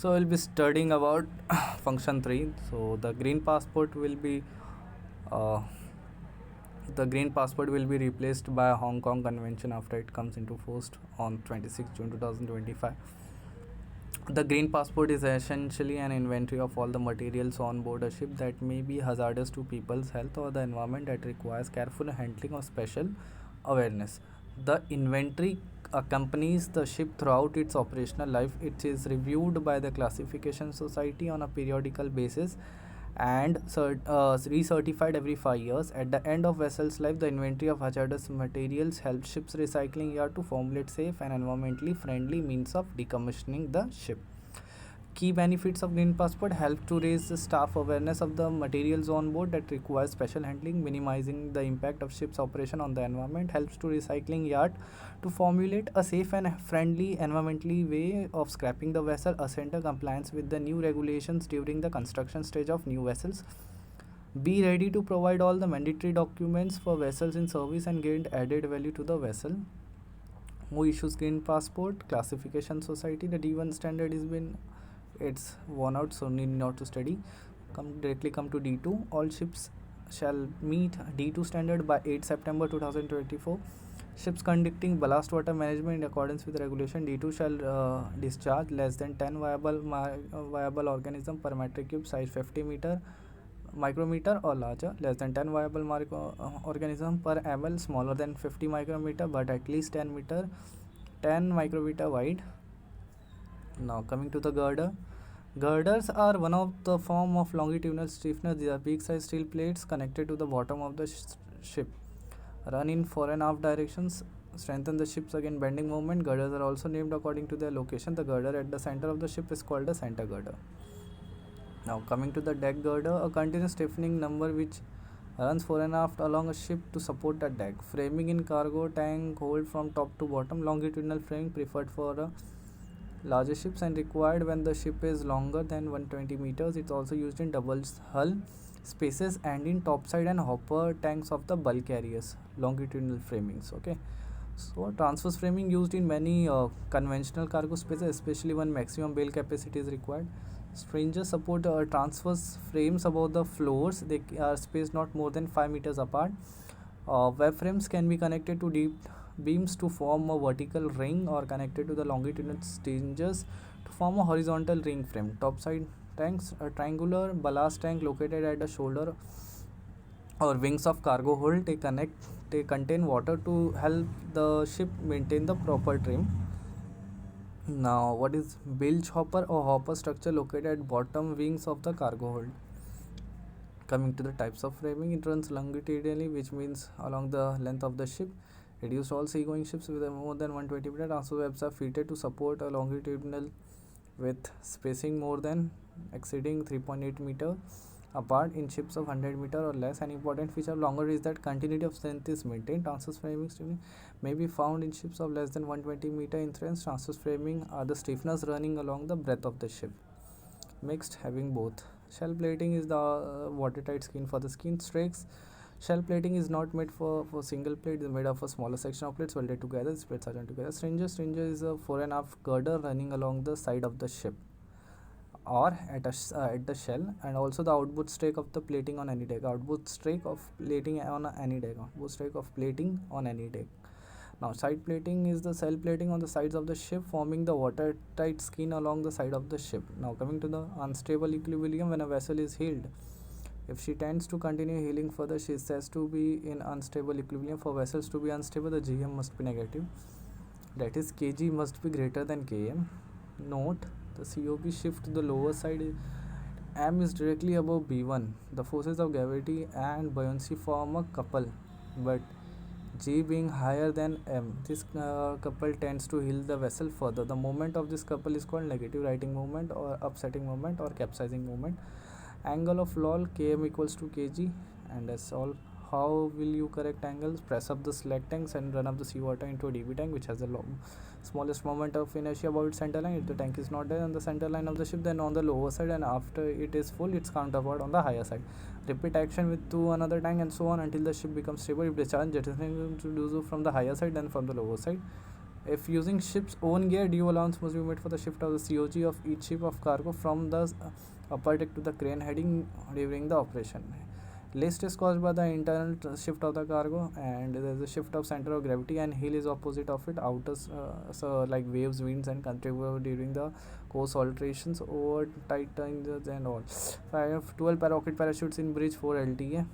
So we'll be studying about function 3. So uh, the green passport will be replaced by a Hong Kong convention after it comes into force on 26 June 2025. The green passport is essentially an inventory of all the materials on board a ship that may be hazardous to people's health or the environment that requires careful handling or special awareness. The inventory accompanies the ship throughout its operational life. It is reviewed by the Classification Society on a periodical basis and recertified every 5 years. At the end of vessel's life, the inventory of hazardous materials helps ships recycling yard to formulate safe and environmentally friendly means of decommissioning the ship. Key benefits of Green Passport help to raise the staff awareness of the materials on board that require special handling, minimizing the impact of ship's operation on the environment, helps to recycling yard to formulate a safe and friendly environmentally way of scrapping the vessel, center compliance with the new regulations during the construction stage of new vessels. Be ready to provide all the mandatory documents for vessels in service and gain added value to the vessel. Who issues Green Passport? Classification Society. The D1 standard is been it's worn out, so need not to study. Come to D2. All ships shall meet D2 standard by 8 September 2024. Ships conducting ballast water management in accordance with regulation D2 shall discharge less than 10 viable organism per metric cube, size 50 meter micrometer or larger, less than 10 viable organism per ml, smaller than 50 micrometer but at least 10 micrometer wide. Now coming to the girder. Girders are one of the form of longitudinal stiffeners. These are big size steel plates connected to the bottom of the ship. Run in fore and aft directions, strengthen the ships against bending movement. Girders are also named according to their location. The girder at the center of the ship is called the center girder. Now coming to the deck girder, a continuous stiffening number which runs fore and aft along a ship to support the deck. Framing in cargo tank hold from top to bottom. Longitudinal framing preferred for larger ships and required when the ship is longer than 120 meters. It's also used in double hull spaces and in topside and hopper tanks of the bulk carriers. Longitudinal framings. Okay, so transverse framing used in many conventional cargo spaces, especially when maximum bale capacity is required. Stringers support transverse frames above the floors. They are spaced not more than 5 meters apart. Web frames can be connected to deep beams to form a vertical ring or connected to the longitudinal stringers to form a horizontal ring frame. Topside tanks, a triangular ballast tank located at the shoulder or wings of cargo hold, they contain water to help the ship maintain the proper trim. Now what is bilge hopper or hopper structure located at bottom wings of the cargo hold? Coming to the types of framing, it runs longitudinally, which means along the length of the ship. Reduced all seagoing ships with more than 120 meter transverse webs are fitted to support a longitudinal with spacing more than exceeding 3.8 meter apart in ships of 100 meter or less. An important feature of longer is that continuity of strength is maintained. Transverse framing may be found in ships of less than 120 meter in strength. Transverse framing are the stiffeners running along the breadth of the ship. Mixed, having both. Shell plating is the watertight skin for the skin strakes. Shell plating is not made for single plate. It is made of a smaller section of plates welded together. These plates are joined together. Stringer is a fore and aft girder running along the side of the ship or at the shell, and also the outboard stake of the plating on any deck. Outboard stake of plating on any deck. Outboard stake of plating on any deck. Now side plating is the shell plating on the sides of the ship forming the watertight skin along the side of the ship. Now coming to the unstable equilibrium when a vessel is heeled. If she tends to continue heeling further, she says to be in unstable equilibrium. For vessels to be unstable, the GM must be negative. That is, kg must be greater than km. Note, the COB shift to the lower side. M is directly above B1. The forces of gravity and buoyancy form a couple, but G being higher than M, this couple tends to heel the vessel further. The moment of this couple is called negative righting moment or upsetting moment or capsizing moment. Angle of LOL, km equals to kg, and that's all. How will you correct angles? Press up the slack tanks and run up the seawater into a DB tank which has the smallest moment of inertia above its center line. If the tank is not there on the center line of the ship, then on the lower side, and after it is full, its counterpart on the higher side. Repeat action with another tank and so on until the ship becomes stable. If discharge, jettisoning to do so from the higher side than from the lower side. If using ship's own gear, due allowance must be made for the shift of the COG of each ship of cargo from the upper deck to the crane heading during the operation. List is caused by the internal shift of the cargo, and there is a shift of center of gravity, and heel is opposite of it. Outer so like waves, winds, and contribute during the course alterations over tight times and all. I have 12 rocket parachutes in bridge for LTA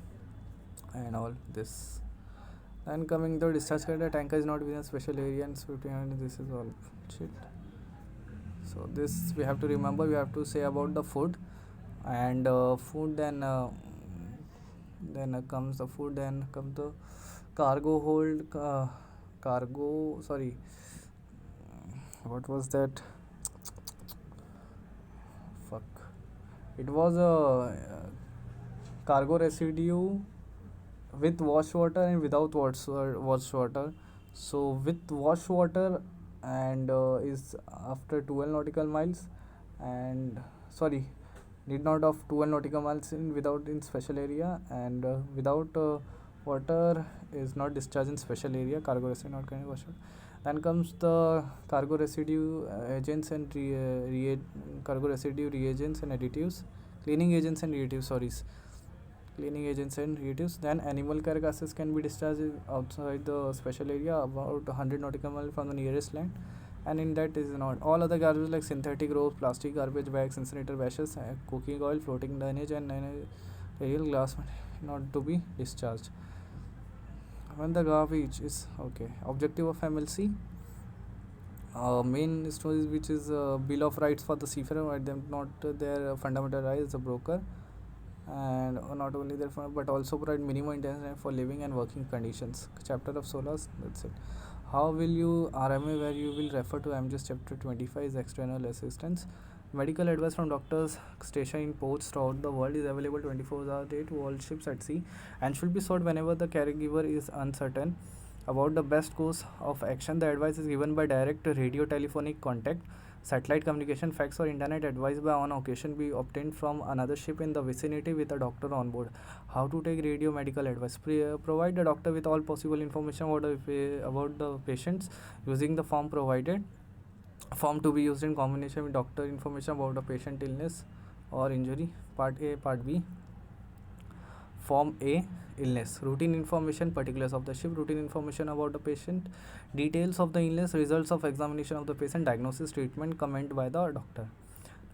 and all this. Then coming to discharge criteria, tanker is not within a special area and this is all shit. So this we have to remember. We have to say about the food and food, then comes the food, then comes the cargo hold, cargo, sorry, what was that, fuck, it was a cargo residue with wash water and without wash water. So with wash water and is after 12 nautical miles, and sorry, need not of 12 nautical miles in without in special area, and without water is not discharged in special area. Cargo residue not kind of wash water. Then comes the cargo residue agents and cargo residue reagents and additives, cleaning agents and additives, sorry, cleaning agents and reduce. Then animal carcasses can be discharged outside the special area about 100 nautical miles from the nearest land, and in that is not all other garbage like synthetic ropes, plastic garbage bags, incinerator ashes, cooking oil, floating dunnage, and real glass not to be discharged. When the garbage is okay, objective of MLC, main stories which is bill of rights for the seafarer, at them not their fundamental rights as a broker, and not only that but also provide minimum intention for living and working conditions. Chapter of SOLAS, that's it. How will you RMA, where you will refer to MGS chapter 25 is external assistance. Medical advice from doctors stationed in ports throughout the world is available 24 hours a day to all ships at sea and should be sought whenever the caregiver is uncertain about the best course of action. The advice is given by direct radio telephonic contact, satellite communication, fax, or internet advice by on occasion be obtained from another ship in the vicinity with a doctor on board. How to take radio medical advice? Provide the doctor with all possible information about the patients using the form provided. Form to be used in combination with doctor information about the patient illness or injury. Part A, Part B. Form A, illness, routine information, particulars of the ship, routine information about the patient, details of the illness, results of examination of the patient, diagnosis, treatment, comment by the doctor.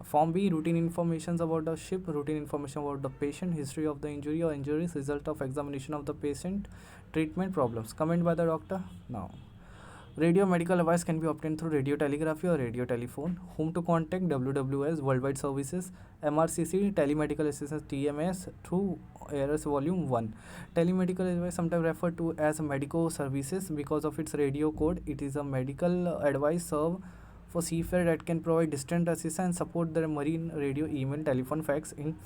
Form B, routine information about the ship, routine information about the patient, history of the injury or injuries, result of examination of the patient, treatment, problems, comment by the doctor. Now, radio medical advice can be obtained through radio telegraphy or radio telephone. Whom to contact? WWS, Worldwide Services, MRCC, Telemedical Assistance, TMS, through ARS Volume 1. Telemedical advice sometimes referred to as medico services because of its radio code. It is a medical advice serve for seafarer that can provide distant assistance and support the marine radio, email, telephone, fax in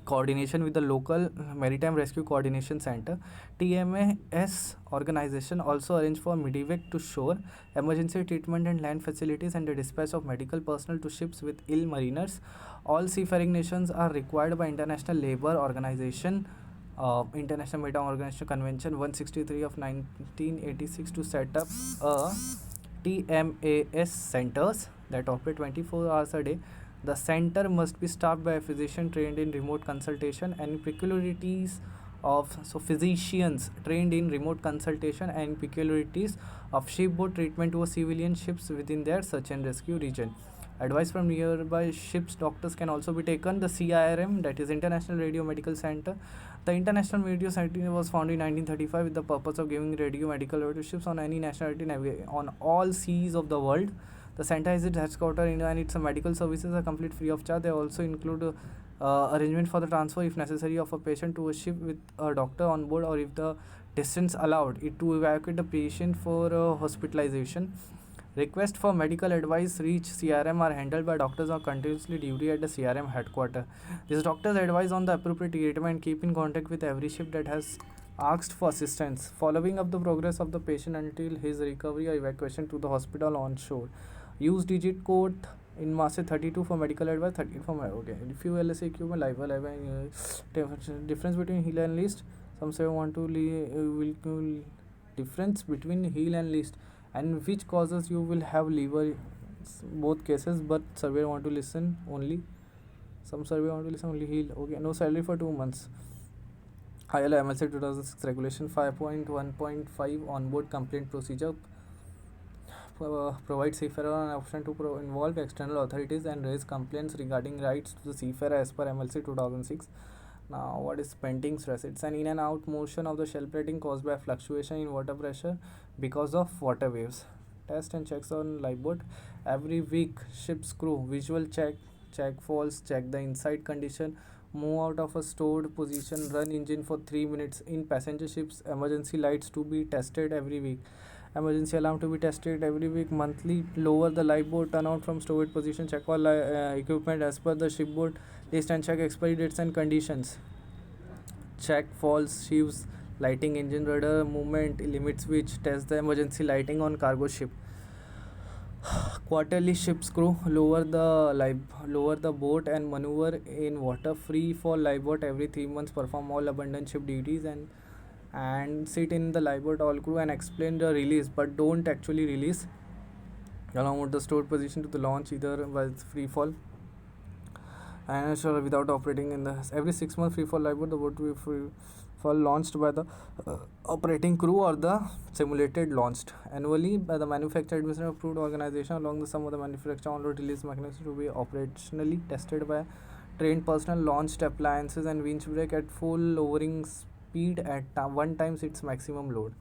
coordination with the local maritime rescue coordination center. TMAS organization also arrange for medevac to shore, emergency treatment and land facilities, and the dispatch of medical personnel to ships with ill mariners. All seafaring nations are required by International Labour Organization, International Maritime Organization Convention 163 of 1986 to set up a TMAS centers that operate 24 hours a day. The center must be staffed by a physician trained in remote consultation and peculiarities of physicians trained in remote consultation and peculiarities of shipboard treatment to civilian ships within their search and rescue region. Advice from nearby ships doctors can also be taken. The CIRM, that is International Radio Medical Center. The International Radio Center was founded in 1935 with the purpose of giving radio medical to ships on any nationality on all seas of the world. The center is its headquarters and its medical services are complete free of charge. They also include arrangement for the transfer if necessary of a patient to a ship with a doctor on board, or if the distance allowed it to evacuate the patient for hospitalization. Requests for medical advice reach CRM are handled by doctors on continuously duty at the CRM headquarters. These doctors advise on the appropriate treatment and keep in contact with every ship that has asked for assistance, following up the progress of the patient until his recovery or evacuation to the hospital on shore. Use digit code in master 32 for medical advice, 30 for okay. If you LSA equipment difference between heel and list. Some say want to difference between heel and list. and which causes you will have liver. Both cases, but survey want to listen only. Some survey want to listen only heal. Okay, no salary for 2 months. ILO MLC 2006 regulation 5.1.5 onboard complaint procedure provides seafarer an option to involve external authorities and raise complaints regarding rights to the seafarer as per MLC 2006. Now, what is spending stress? It's an in and out motion of the shell plating caused by fluctuation in water pressure because of water waves. Test and checks on lifeboat. Every week, ship's crew visual check falls, check the inside condition, move out of a stored position, run engine for 3 minutes. In passenger ships, emergency lights to be tested every week. Emergency alarm to be tested every week. Monthly, lower the lifeboat, turn out from stowed position, check all equipment as per the shipboard list and check expiry dates and conditions. Check falls, sheaves, lighting, engine rudder movement, limit switch, test the emergency lighting on cargo ship. Quarterly, ship's crew lower the boat and maneuver in water. Free fall lifeboat every 3 months. Perform all abandoned ship duties and sit in the lifeboat all crew and explain the release, but don't actually release along with the stored position to the launch either by free fall and sure without operating in the every 6 months free fall lifeboat the boat will be free fall launched by the operating crew or the simulated launched annually by the manufacturer administrative approved organization along the sum of the manufacturer on road release mechanism to be operationally tested by trained personnel. Launched appliances and winch brake at full lowering speed at 1 times its maximum load.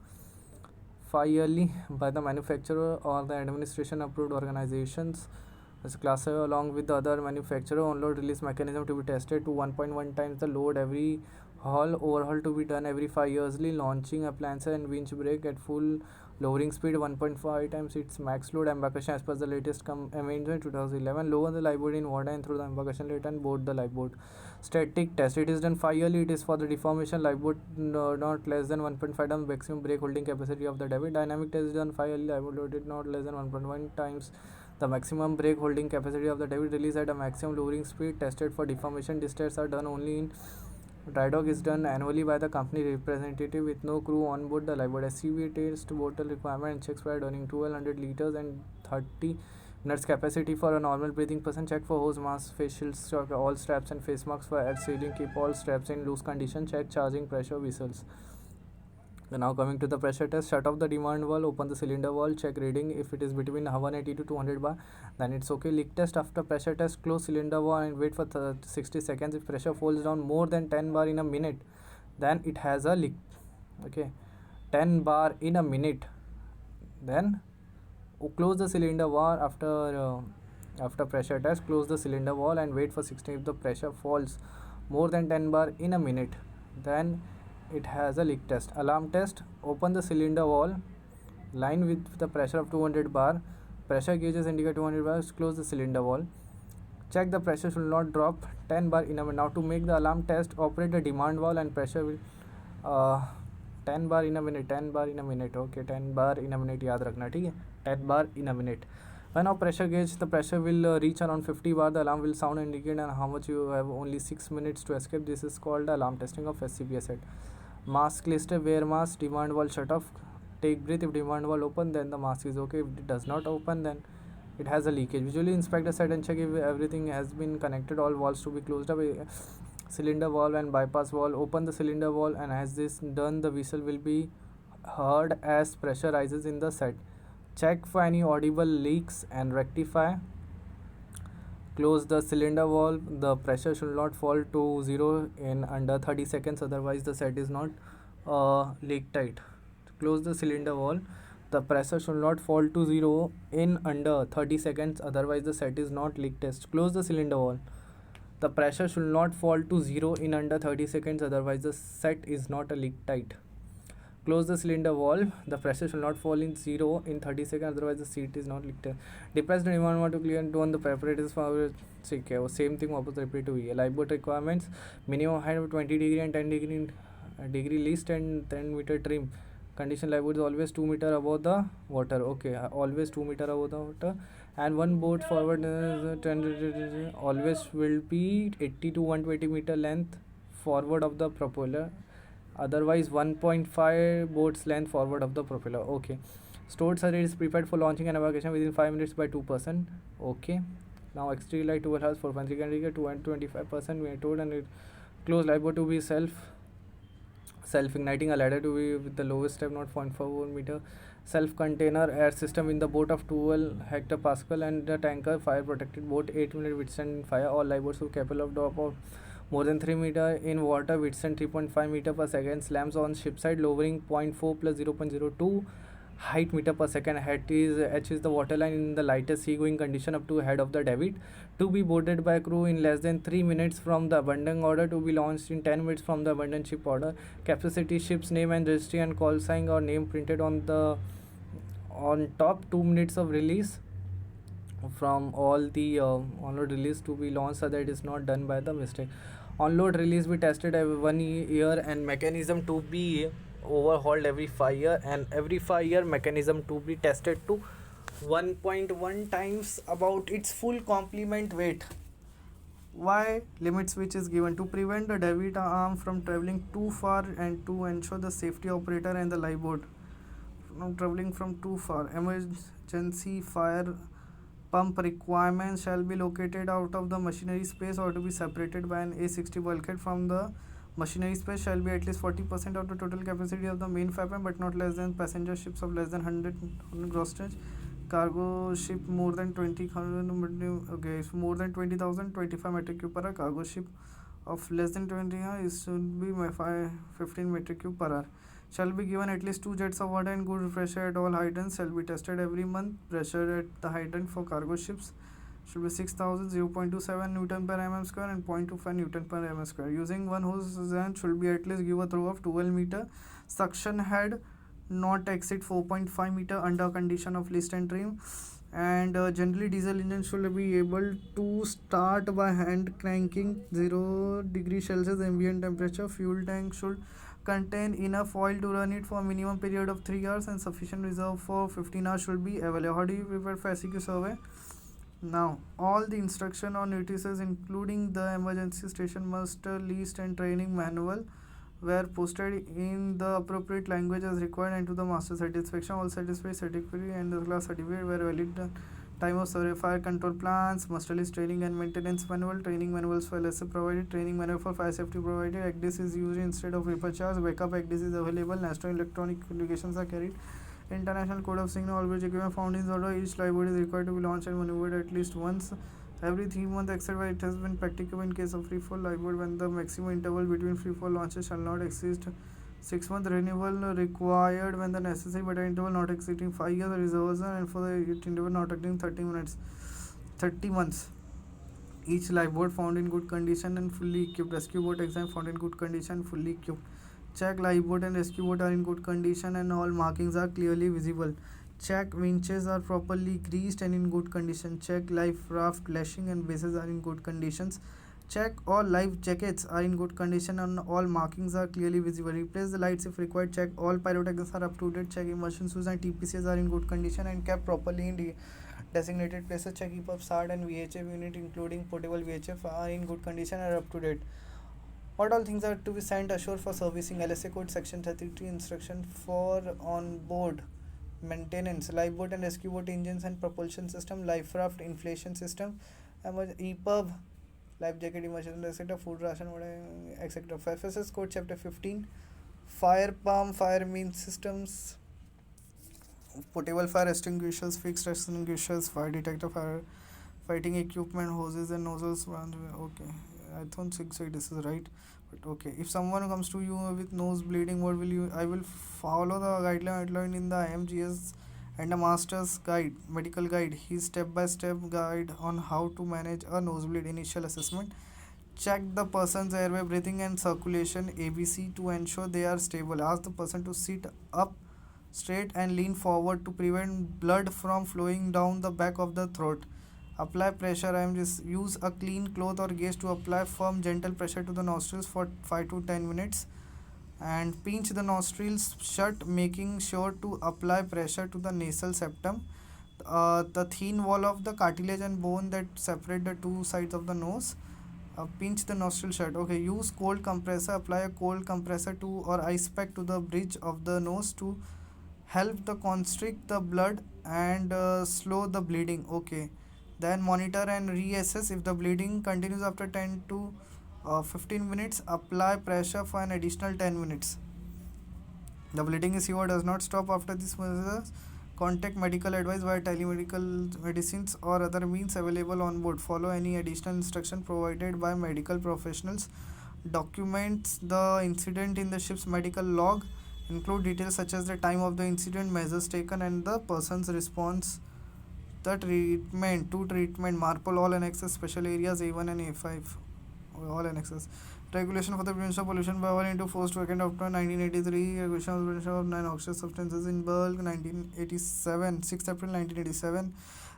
5 yearly by the manufacturer or the administration approved organizations as a class 7 along with the other manufacturer on load release mechanism to be tested to 1.1 times the load. Every overhaul to be done every 5 yearsly. Launching appliances and winch brake at full lowering speed 1.5 times its max load. Embarkation as per the latest amendment 2011. Lower the lifeboat in water and through the embarkation later and board the lifeboat. Static test, it is done 5 yearly. It is for the deformation lifeboat not less than 1.5 times maximum brake holding capacity of the David. Dynamic test is done 5 yearly. Lifeboat loaded not less than 1.1 times the maximum brake holding capacity of the David. Release at a maximum lowering speed. Tested for deformation. These tests are done only in dry dock. Is done annually by the company representative with no crew on board the lifeboat. SCBA test bottle requirement and checks for running 1200 liters and 30 minutes capacity for a normal breathing person. Check for hose mask, face shields, check all straps and face masks for air sealing. Keep all straps in loose condition. Check charging pressure whistles. Now coming to the pressure test. Shut off the demand valve, open the cylinder valve, check reading. If it is between 180 to 200 bar, then it's okay. Leak test. After pressure test, close cylinder valve and wait for 60 seconds. If pressure falls down more than 10 bar in a minute, then it has a leak. Okay, 10 bar in a minute, then close the cylinder valve. After pressure test, close the cylinder valve and wait for 60. If the pressure falls more than 10 bar in a minute, then it has a leak test. Alarm test. Open the cylinder valve, line with the pressure of 200 bar. Pressure gauges indicate 200 bars. Close the cylinder valve. Check the pressure should not drop 10 bar in a minute. Now to make the alarm test, operate the demand valve and pressure will 10 bar in a minute. 10 bar in a minute. Okay, 10 bar in a minute याद रखना, ठीक है, 10 bar in a minute. When our pressure gauge, the pressure will reach around 50 bar. The alarm will sound and indicate and how much you have only 6 minutes to escape. This is called alarm testing of SCBA set. Mask list, wear mask, demand valve shut off. Take breath. If demand valve open, then the mask is okay. If it does not open, then it has a leakage. Visually inspect the set and check if everything has been connected. All valves to be closed up. Cylinder valve and bypass valve. Open the cylinder valve and as this done, the whistle will be heard as pressure rises in the set. Check for any audible leaks and rectify. Close the cylinder valve. The pressure should not fall to 0 in under 30 seconds, otherwise the set is not leak tight. Close the cylinder valve. The pressure should not fall to 0 in under 30 seconds, otherwise the set is not leak test. Close the cylinder valve. The pressure should not fall to 0 in under 30 seconds, otherwise the set is not a leak tight. Close the cylinder valve. The pressure should not fall in 0 in 30 seconds, otherwise the seat is not leak tight. Depress the demand valve to clear and turn the preparators for same thing वापस repeat हुई है. Lifeboat requirements: minimum height of 20 degree and 10 degree least and 10 meter trim. Condition: lifeboat is always 2 meter above the water. Okay, always 2 meter above the water. And one boat forward always will be 80 to 120 meter length forward of the propeller. Otherwise 1.5 boats length forward of the propeller. Okay, Stored surrey is prepared for launching and evacuation within 5 minutes by 2%. Okay. Now exterior light 12 hours 4.3 candle 225% method, and it closed lifeboat to be self-igniting, a ladder to be with the lowest step not 0.44 meter, self-container air system in the boat of 12 hectopascal, and the tanker fire protected boat 8-minute withstand fire. All lifeboats were capable of drop of more than 3 meter in water, withstand 3.5 meter per second. Slams on ship side, lowering 0.4 plus 0.02 height meter per second. H is the waterline in the lightest seagoing condition up to head of the David, to be boarded by crew in less than 3 minutes from the abandon order, to be launched in 10 minutes from the abandon ship order. Capacity, ship's name and registry and call sign or name printed on top. 2 minutes of release from all the onload release to be launched, so that it is not done by the mistake. Onload release be tested every 1 year, and mechanism to be overhauled every 5 year, and every 5 year mechanism to be tested to 1.1 times about its full complement weight. Why? Limit switch is given to prevent the debit arm from traveling too far and to ensure the safety operator and the lifeboat from traveling from too far. Emergency fire pump requirements shall be located out of the machinery space or to be separated by an A60 bulkhead from the machinery space. Shall be at least 40% of the total capacity of the main fire pump, but not less than passenger ships of less than 100 gross tonnage. Cargo ship more than 20,000, okay, more than 20,000 25 metric cube per hour. Cargo ship of less than 20 is should be 15 metric cube per hour. Shall be given at least 2 jets of water and good pressure at all hydrants. Shall be tested every month. Pressure at the hydrant for cargo ships should be 6,000 0.27 Newton per mm square and 0.25 Newton per mm square. Using one hose should be at least give a throw of 12 meter. Suction head not exceed 4.5 meter under condition of list and trim. And generally diesel engine should be able to start by hand cranking 0 degree Celsius ambient temperature. Fuel tank should contain enough oil to run it for a minimum period of 3 hours, and sufficient reserve for 15 hours should be available. How do you prepare for SEQ survey? Now, all the instruction or notices including the emergency station master list and training manual were posted in the appropriate language as required, and to the master satisfaction. All satisfied certificate and the class certificate were valid time of survey. Fire control plans, master list, training and maintenance manual. Training manuals for LSA provided. Training manual for fire safety provided. ACDIS is used instead of paper charts. Backup ACDIS is available. National electronic communications are carried. International code of signal. All bridge equipment found in order. Each lifeboat is required to be launched and maneuvered at least once every 3 months, except where it has been practicable in case of free fall lifeboat, when the maximum interval between free fall launches shall not exceed 6 months. Renewal required when the necessary, but interval not exceeding 5 years. Reserves and for the interval not exceeding 30 months. Each lifeboat found in good condition and fully equipped. Rescue boat exam found in good condition, fully equipped. Check lifeboat and rescue boat are in good condition and all markings are clearly visible. Check winches are properly greased and in good condition. Check life raft lashing and bases are in good conditions. Check all life jackets are in good condition and all markings are clearly visible. Replace the lights if required. Check all pyrotechnics are up to date. Check immersion shoes and TPCs are in good condition and kept properly in designated places. Check EPUB, SARD and VHF unit including portable VHF are in good condition and are up to date. What all things are to be sent ashore for servicing? LSA code section 33 instruction for on board maintenance, lifeboat and rescue boat engines and propulsion system, life raft inflation system, EPUB, life jacket, immersion, etc., food ration, etc. FSS code chapter 15, fire pump, fire means systems, portable fire extinguishers, fixed extinguishers, fire detector, fire fighting equipment, hoses and nozzles. Okay, I don't think so this is right, but okay. If someone comes to you with nose bleeding, what will you? I will follow the guideline outlined in the IMGS and a master's guide, medical guide. His step-by-step guide on how to manage a nosebleed. Initial assessment. Check the person's airway, breathing and circulation ABC to ensure they are stable. Ask the person to sit up straight and lean forward to prevent blood from flowing down the back of the throat. Apply pressure. Use a clean cloth or gauze to apply firm gentle pressure to the nostrils for 5 to 10 minutes and pinch the nostrils shut, making sure to apply pressure to the nasal septum, the thin wall of the cartilage and bone that separate the two sides of the nose. Pinch the nostril shut. Okay, use cold compressor. Apply a cold compressor to or ice pack to the bridge of the nose to help the constrict the blood and slow the bleeding. Okay, then monitor and reassess. If the bleeding continues after 10 to 15 minutes, apply pressure for an additional 10 minutes. The bleeding is severe, does not stop after this measures. Contact medical advice via telemedical medicines or other means available on board. Follow any additional instruction provided by medical professionals. Documents the incident in the ship's medical log. Include details such as the time of the incident, measures taken, and the person's response. The treatment, to treatment, MARPOL all annexes, special areas A1 and A5, all annexes. Regulation for the prevention of pollution by oil into force vacant after 1983. Regulation of the prevention of non-noxious substances in bulk 1987, 6 April 1987.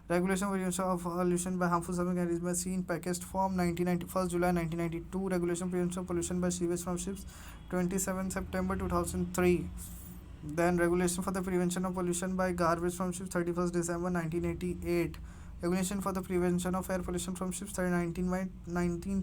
Regulation for prevention of pollution by harmful substances carried by sea in packaged form 1991 July 1992. Regulation prevention of pollution by sewage from ships 27 September 2003. Then regulation for the prevention of pollution by garbage from ships 31st December 1988. Regulation for the prevention of air pollution from ships 19th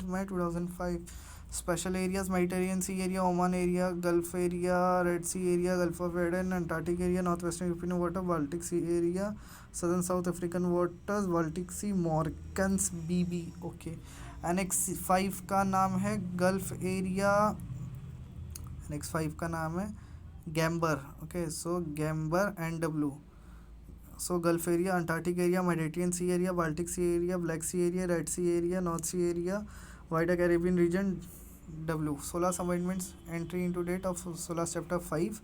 May 2005. Special areas: Mediterranean Sea area, Oman area, Gulf area, Red Sea area, Gulf of Aden, Antarctic area, Northwestern European water, Baltic Sea area, Southern South African waters, Baltic Sea, Morgans BB. Okay. Annex 5 का नाम है gulf area. Annex 5 का नाम है Gamber. Okay, so Gamber and W. So Gulf area, Antarctic area, Mediterranean Sea area, Baltic Sea area, Black Sea area, Red Sea area, North Sea area, wider Caribbean region W. SOLAS amendments, entry into date of SOLAS chapter 5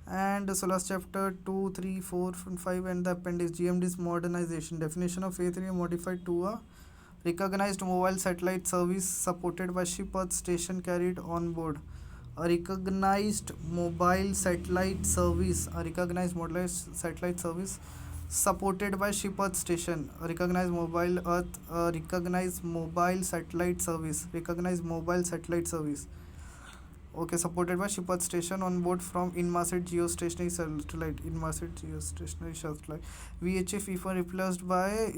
and SOLAS chapter 2, 3, 4 and 5 and the appendix. GMD's modernization. Definition of A3 modified to a recognized mobile satellite service supported by ship earth station carried on board. A recognized mobile satellite service. A recognized mobile satellite service supported by ship earth station. Recognized mobile earth. Recognized mobile satellite service. Recognized mobile satellite service. Okay, supported by ship earth station on board from Inmarsat geostationary satellite. Inmarsat geostationary satellite. VHF IFA replaced by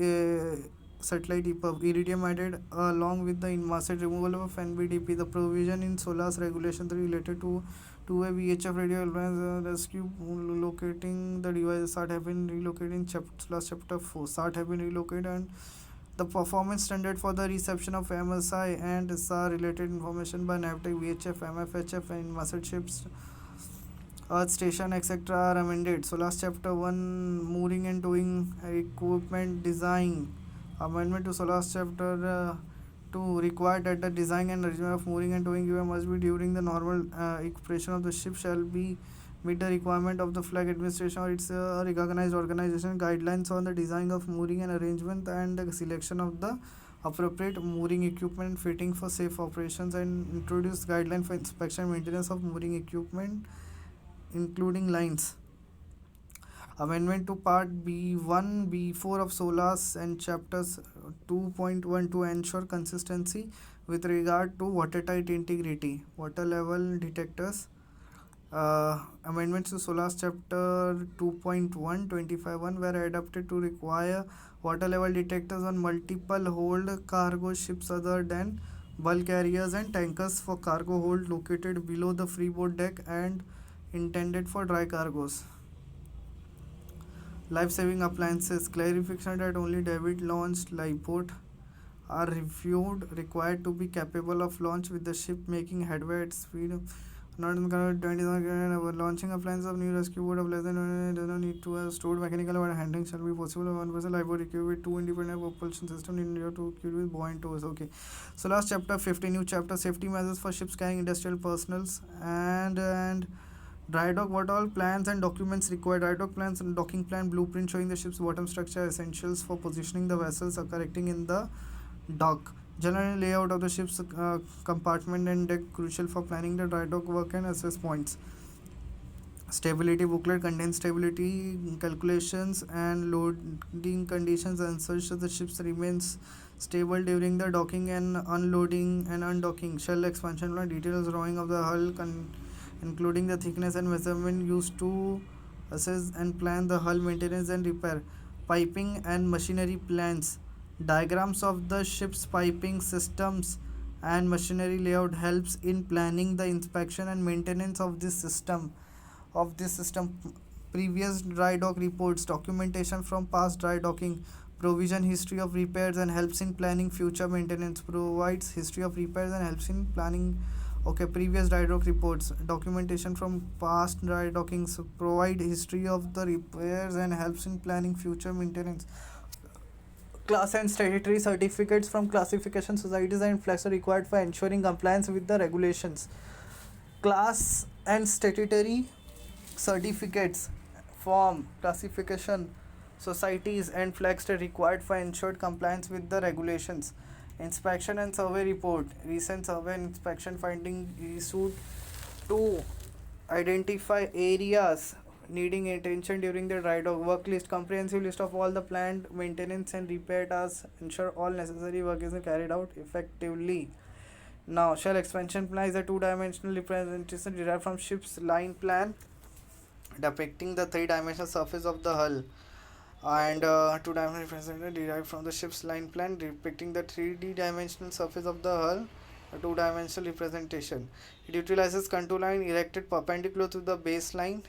satellite EPUB. Iridium added along with the Inmarsat removal of NBDP. The provision in SOLAS regulation related to a VHF radio rescue locating the device. SAT have been relocated in SOLAS chapter 4. SAT have been relocated and the performance standard for the reception of MSI and SAR related information by NAVTEC, VHF, MFHF and Inmarsat ships, Earth station, etc. are amended. SOLAS chapter 1, mooring and towing equipment design. Amendment to SOLAS chapter 2 required that the design and arrangement of mooring and towing gear must be during the normal operation of the ship shall be meet the requirement of the flag administration or its recognized organization. Guidelines on the design of mooring and arrangement and the selection of the appropriate mooring equipment fitting for safe operations, and introduce guideline for inspection and maintenance of mooring equipment including lines. Amendment to Part B1, B4 of SOLAS and Chapters 2.1 to ensure consistency with regard to watertight integrity. Water level detectors. Amendments to SOLAS Chapter 2.1, 25.1 were adopted to require water level detectors on multiple hold cargo ships other than bulk carriers and tankers for cargo hold located below the freeboard deck and intended for dry cargoes. Life-saving appliances. Clarification that only David-launched lifeboat are required to be capable of launch with the ship making headway at speed. Not in the launching appliances of new rescue boat of less than does not need to have stored mechanical or handling shall be possible. One person lifeboat equipped with two independent propulsion systems in order to equipped with buoyant oars. Okay. So last chapter 15, new chapter, safety measures for ships carrying industrial personals and dry dock. What all plans and documents required? Dry dock plans and docking plan, blueprint showing the ship's bottom structure, essentials for positioning the vessels are correcting in the dock. General layout of the ship's compartment and deck crucial for planning the dry dock work and access points. Stability booklet contains stability calculations and loading conditions and such that the ships remains stable during the docking and unloading and undocking. Shell expansion plan, details drawing of the hull including the thickness and measurement used to assess and plan the hull maintenance and repair. Piping and machinery plans. Diagrams of the ship's piping systems and machinery layout helps in planning the inspection and maintenance of this system. previous dry dock reports, documentation from past dry docking, provision history of repairs and helps in planning future maintenance, provides history of repairs and helps in planning. Okay, previous dry dock reports, documentation from past dry dockings, provide history of the repairs and helps in planning future maintenance. Class and statutory certificates from classification societies and flags are required for ensuring compliance with the regulations. Class and statutory certificates from classification societies and flags are required for ensured compliance with the regulations. Inspection and survey report, recent survey and inspection finding issued to identify areas needing attention during the dry dock. Work list, comprehensive list of all the planned maintenance and repair tasks, ensure all necessary work is carried out effectively. Now, shell expansion plan is a two-dimensional representation derived from ship's line plan depicting the three-dimensional surface of the hull, and two-dimensional representation derived from the ship's line plan depicting the 3D dimensional surface of the hull. A two-dimensional representation. It utilizes contour line erected perpendicular to the baseline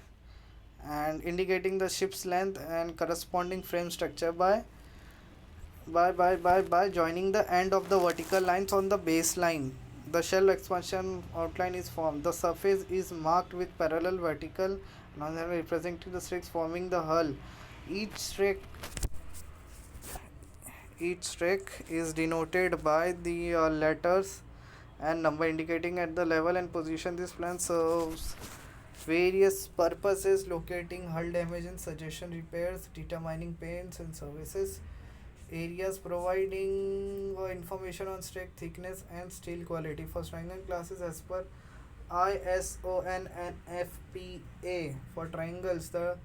and indicating the ship's length and corresponding frame structure by joining the end of the vertical lines on the baseline. The shell expansion outline is formed. The surface is marked with parallel vertical lines representing the streaks forming the hull. Each streak is denoted by the letters and number indicating at the level and position. This plan serves various purposes: locating hull damage and suggestion repairs, determining paints and services areas, providing information on streak thickness and steel quality for triangle classes as per ISO and NFPA. For triangles, the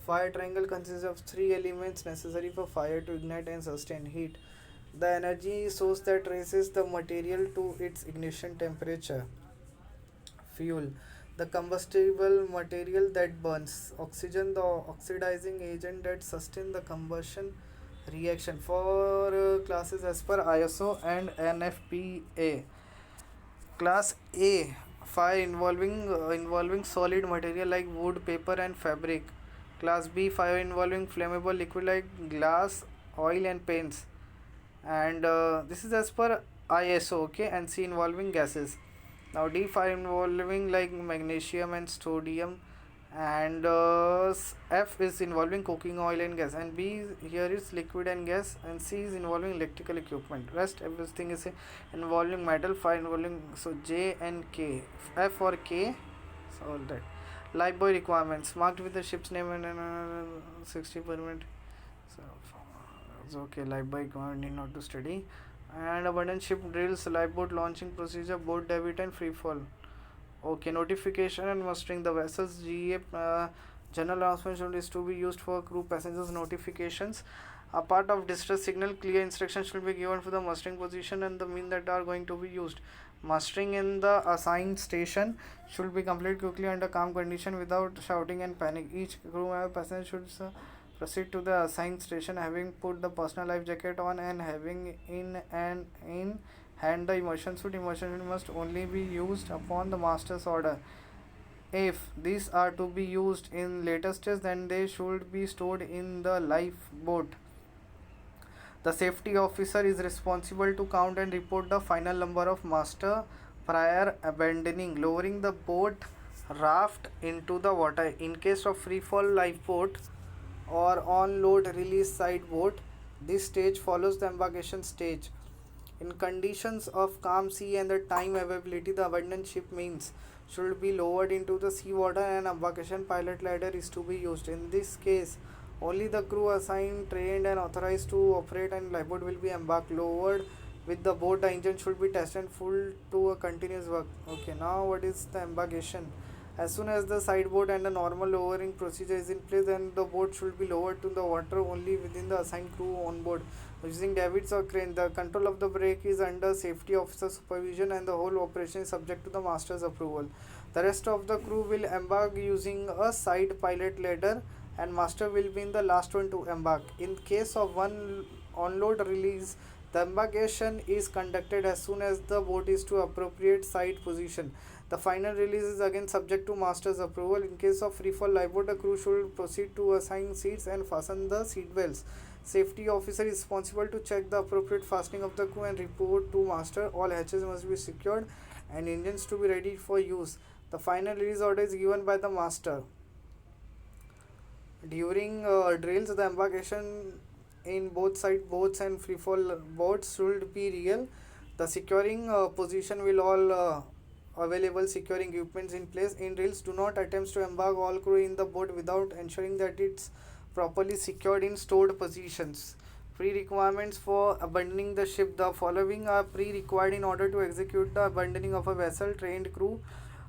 fire triangle consists of three elements necessary for fire to ignite and sustain heat: the energy source that raises the material to its ignition temperature, fuel, the combustible material that burns, oxygen, the oxidizing agent that sustains the combustion reaction. For classes as per ISO and NFPA, class A, fire involving solid material like wood, paper and fabric. Class B, fire involving flammable liquid like glass, oil and paints, and this is as per ISO. Okay, and C, involving gases. Now D, fire involving like magnesium and sodium, and F is involving cooking oil and gas, and B here is liquid and gas, and C is involving electrical equipment. Rest everything is involving metal. Fire involving, so J and K, F or K, so all that. Lifebuoy requirements marked with the ship's name and 60 permit. So it's okay. Lifebuoy requirement need not to study. And abundant ship drills, lifeboat launching procedure, boat debit and free fall. Okay, notification and mustering the vessels. GA general announcement is to be used for crew passengers notifications. A part of distress signal, clear instructions should be given for the mustering position and the mean that are going to be used. Mustering in the assigned station should be completed quickly under calm condition without shouting and panic. Each crew member passenger should proceed to the assigned station having put the personal life jacket on and having in hand the immersion suit. Immersion suit must only be used upon the master's order. If these are to be used in later stage, then they should be stored in the lifeboat. The safety officer is responsible to count and report the final number of master prior abandoning, lowering the boat raft into the water. In case of free fall lifeboat or on load release side boat, this stage follows the embarkation stage. In conditions of calm sea and the time availability, the abandoned ship means should be lowered into the sea water and embarkation pilot ladder is to be used. In this case, only the crew assigned, trained and authorized to operate and lifeboat will be embarked. Lowered with the boat, the engine should be tested full to a continuous work. Okay, now what is the embarkation? As soon as the side boat and the normal lowering procedure is in place, then the boat should be lowered to the water only within the assigned crew on board using davits or crane. The control of the brake is under safety officer supervision and the whole operation is subject to the master's approval. The rest of the crew will embark using a side pilot ladder and master will be in the last one to embark. In case of one on load release The embarkation is conducted as soon as the boat is to appropriate site position. The final release is again subject to master's approval. In case of free fall lifeboat, the crew should proceed to assign seats and fasten the seat belts. Safety officer is responsible to check the appropriate fastening of the crew and report to master. All hatches must be secured and engines to be ready for use. The final release order is given by the master. During drills, the embarkation in both side boats and free fall boats should be real. The securing position will all available securing equipments in place. In drills, do not attempt to embark all crew in the boat without ensuring that it's properly secured in stored positions. Pre-requirements for abandoning the ship. The following are pre-required in order to execute the abandoning of a vessel. Trained crew,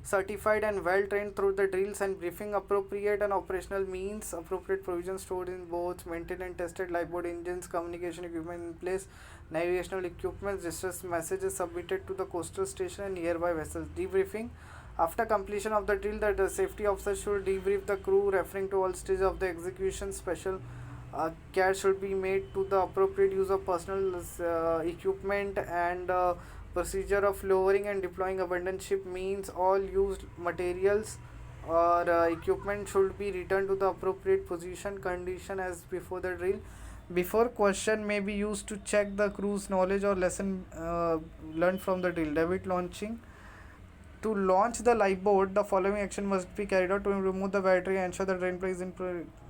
certified and well trained through the drills and briefing, appropriate and operational means, appropriate provisions stored in boats, maintained and tested lifeboat engines, communication equipment in place, navigational equipment, distress messages submitted to the coastal station and nearby vessels. Debriefing. After completion of the drill, the safety officer should debrief the crew referring to all stages of the execution. Special care should be made to the appropriate use of personal equipment and procedure of lowering and deploying abandoned ship means all used materials or equipment should be returned to the appropriate position condition as before the drill. Before question may be used to check the crew's knowledge or lesson learned from the drill. Debit launching. To launch the lifeboat, the following action must be carried out: to remove the battery, ensure the drain plug is in.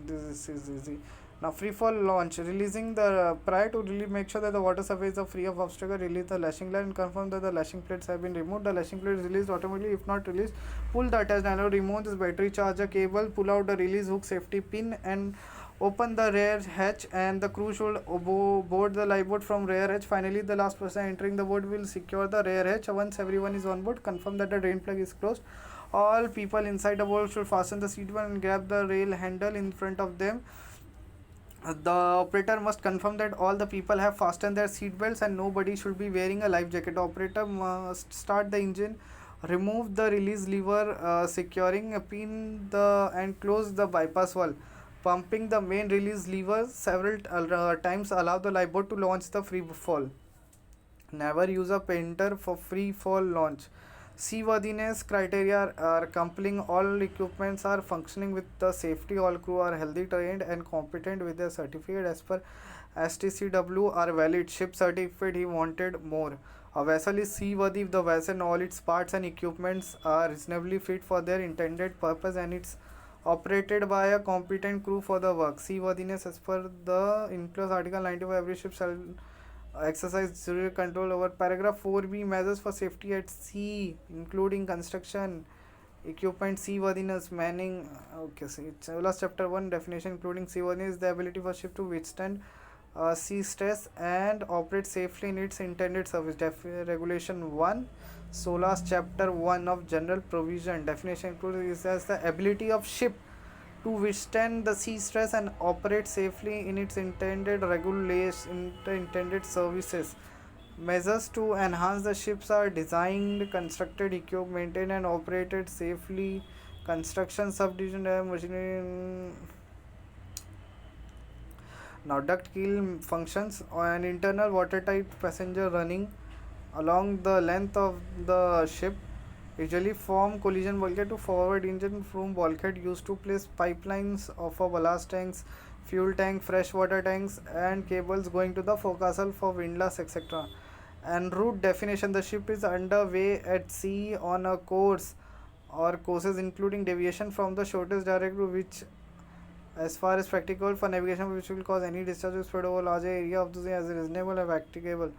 This is easy. Now, free fall launch. Releasing the prior to release, make sure that the water surface is free of obstacle. Release the lashing line and confirm that the lashing plates have been removed. The lashing plate is released automatically. If not released, pull the attached nylon, remove this battery charger cable, pull out the release hook safety pin, and open the rear hatch. And the crew should board the lifeboat from rear hatch. Finally, the last person entering the boat will secure the rear hatch. Once everyone is on board, confirm that the drain plug is closed. All people inside the boat should fasten the seatbelt and grab the rail handle in front of them. The operator must confirm that all the people have fastened their seat belts and nobody should be wearing a life jacket. The operator must start the engine, remove the release lever, securing a pin and close the bypass valve. Pumping the main release lever several times allow the lifeboat to launch the free fall. Never use a painter for free fall launch. Seaworthiness criteria are compelling. All equipments are functioning with the safety. All crew are healthy, trained, and competent with their certificate as per STCW are valid. Ship certificate. He wanted more. A vessel is seaworthy if the vessel and all its parts and equipments are reasonably fit for their intended purpose and it's operated by a competent crew for the work. Seaworthiness as per the includes Article 95. Every ship shall exercise zero control over. Paragraph 4b, measures for safety at sea including construction equipment, seaworthiness, manning. Okay, so it's last chapter 1 definition. Including seaworthiness, the ability for ship to withstand sea stress and operate safely in its intended service. Regulation 1. SOLAS chapter 1 of general provision. Definition includes as the ability of ship to withstand the sea stress and operate safely in its intended intended services. Measures to enhance the ships are designed, constructed, equipped, maintained, and operated safely. Construction, subdivision, machinery. Now, duct keel functions. An internal watertight passenger running along the length of the ship usually form collision bulkhead to forward engine room bulkhead used to place pipelines of ballast tanks, fuel tank, fresh water tanks, and cables going to the forecastle for windlass, etc. And route definition: the ship is underway at sea on a course or courses including deviation from the shortest direct route, which as far as practicable for navigation, which will cause any discharge spread over larger area of the sea as reasonable and practicable.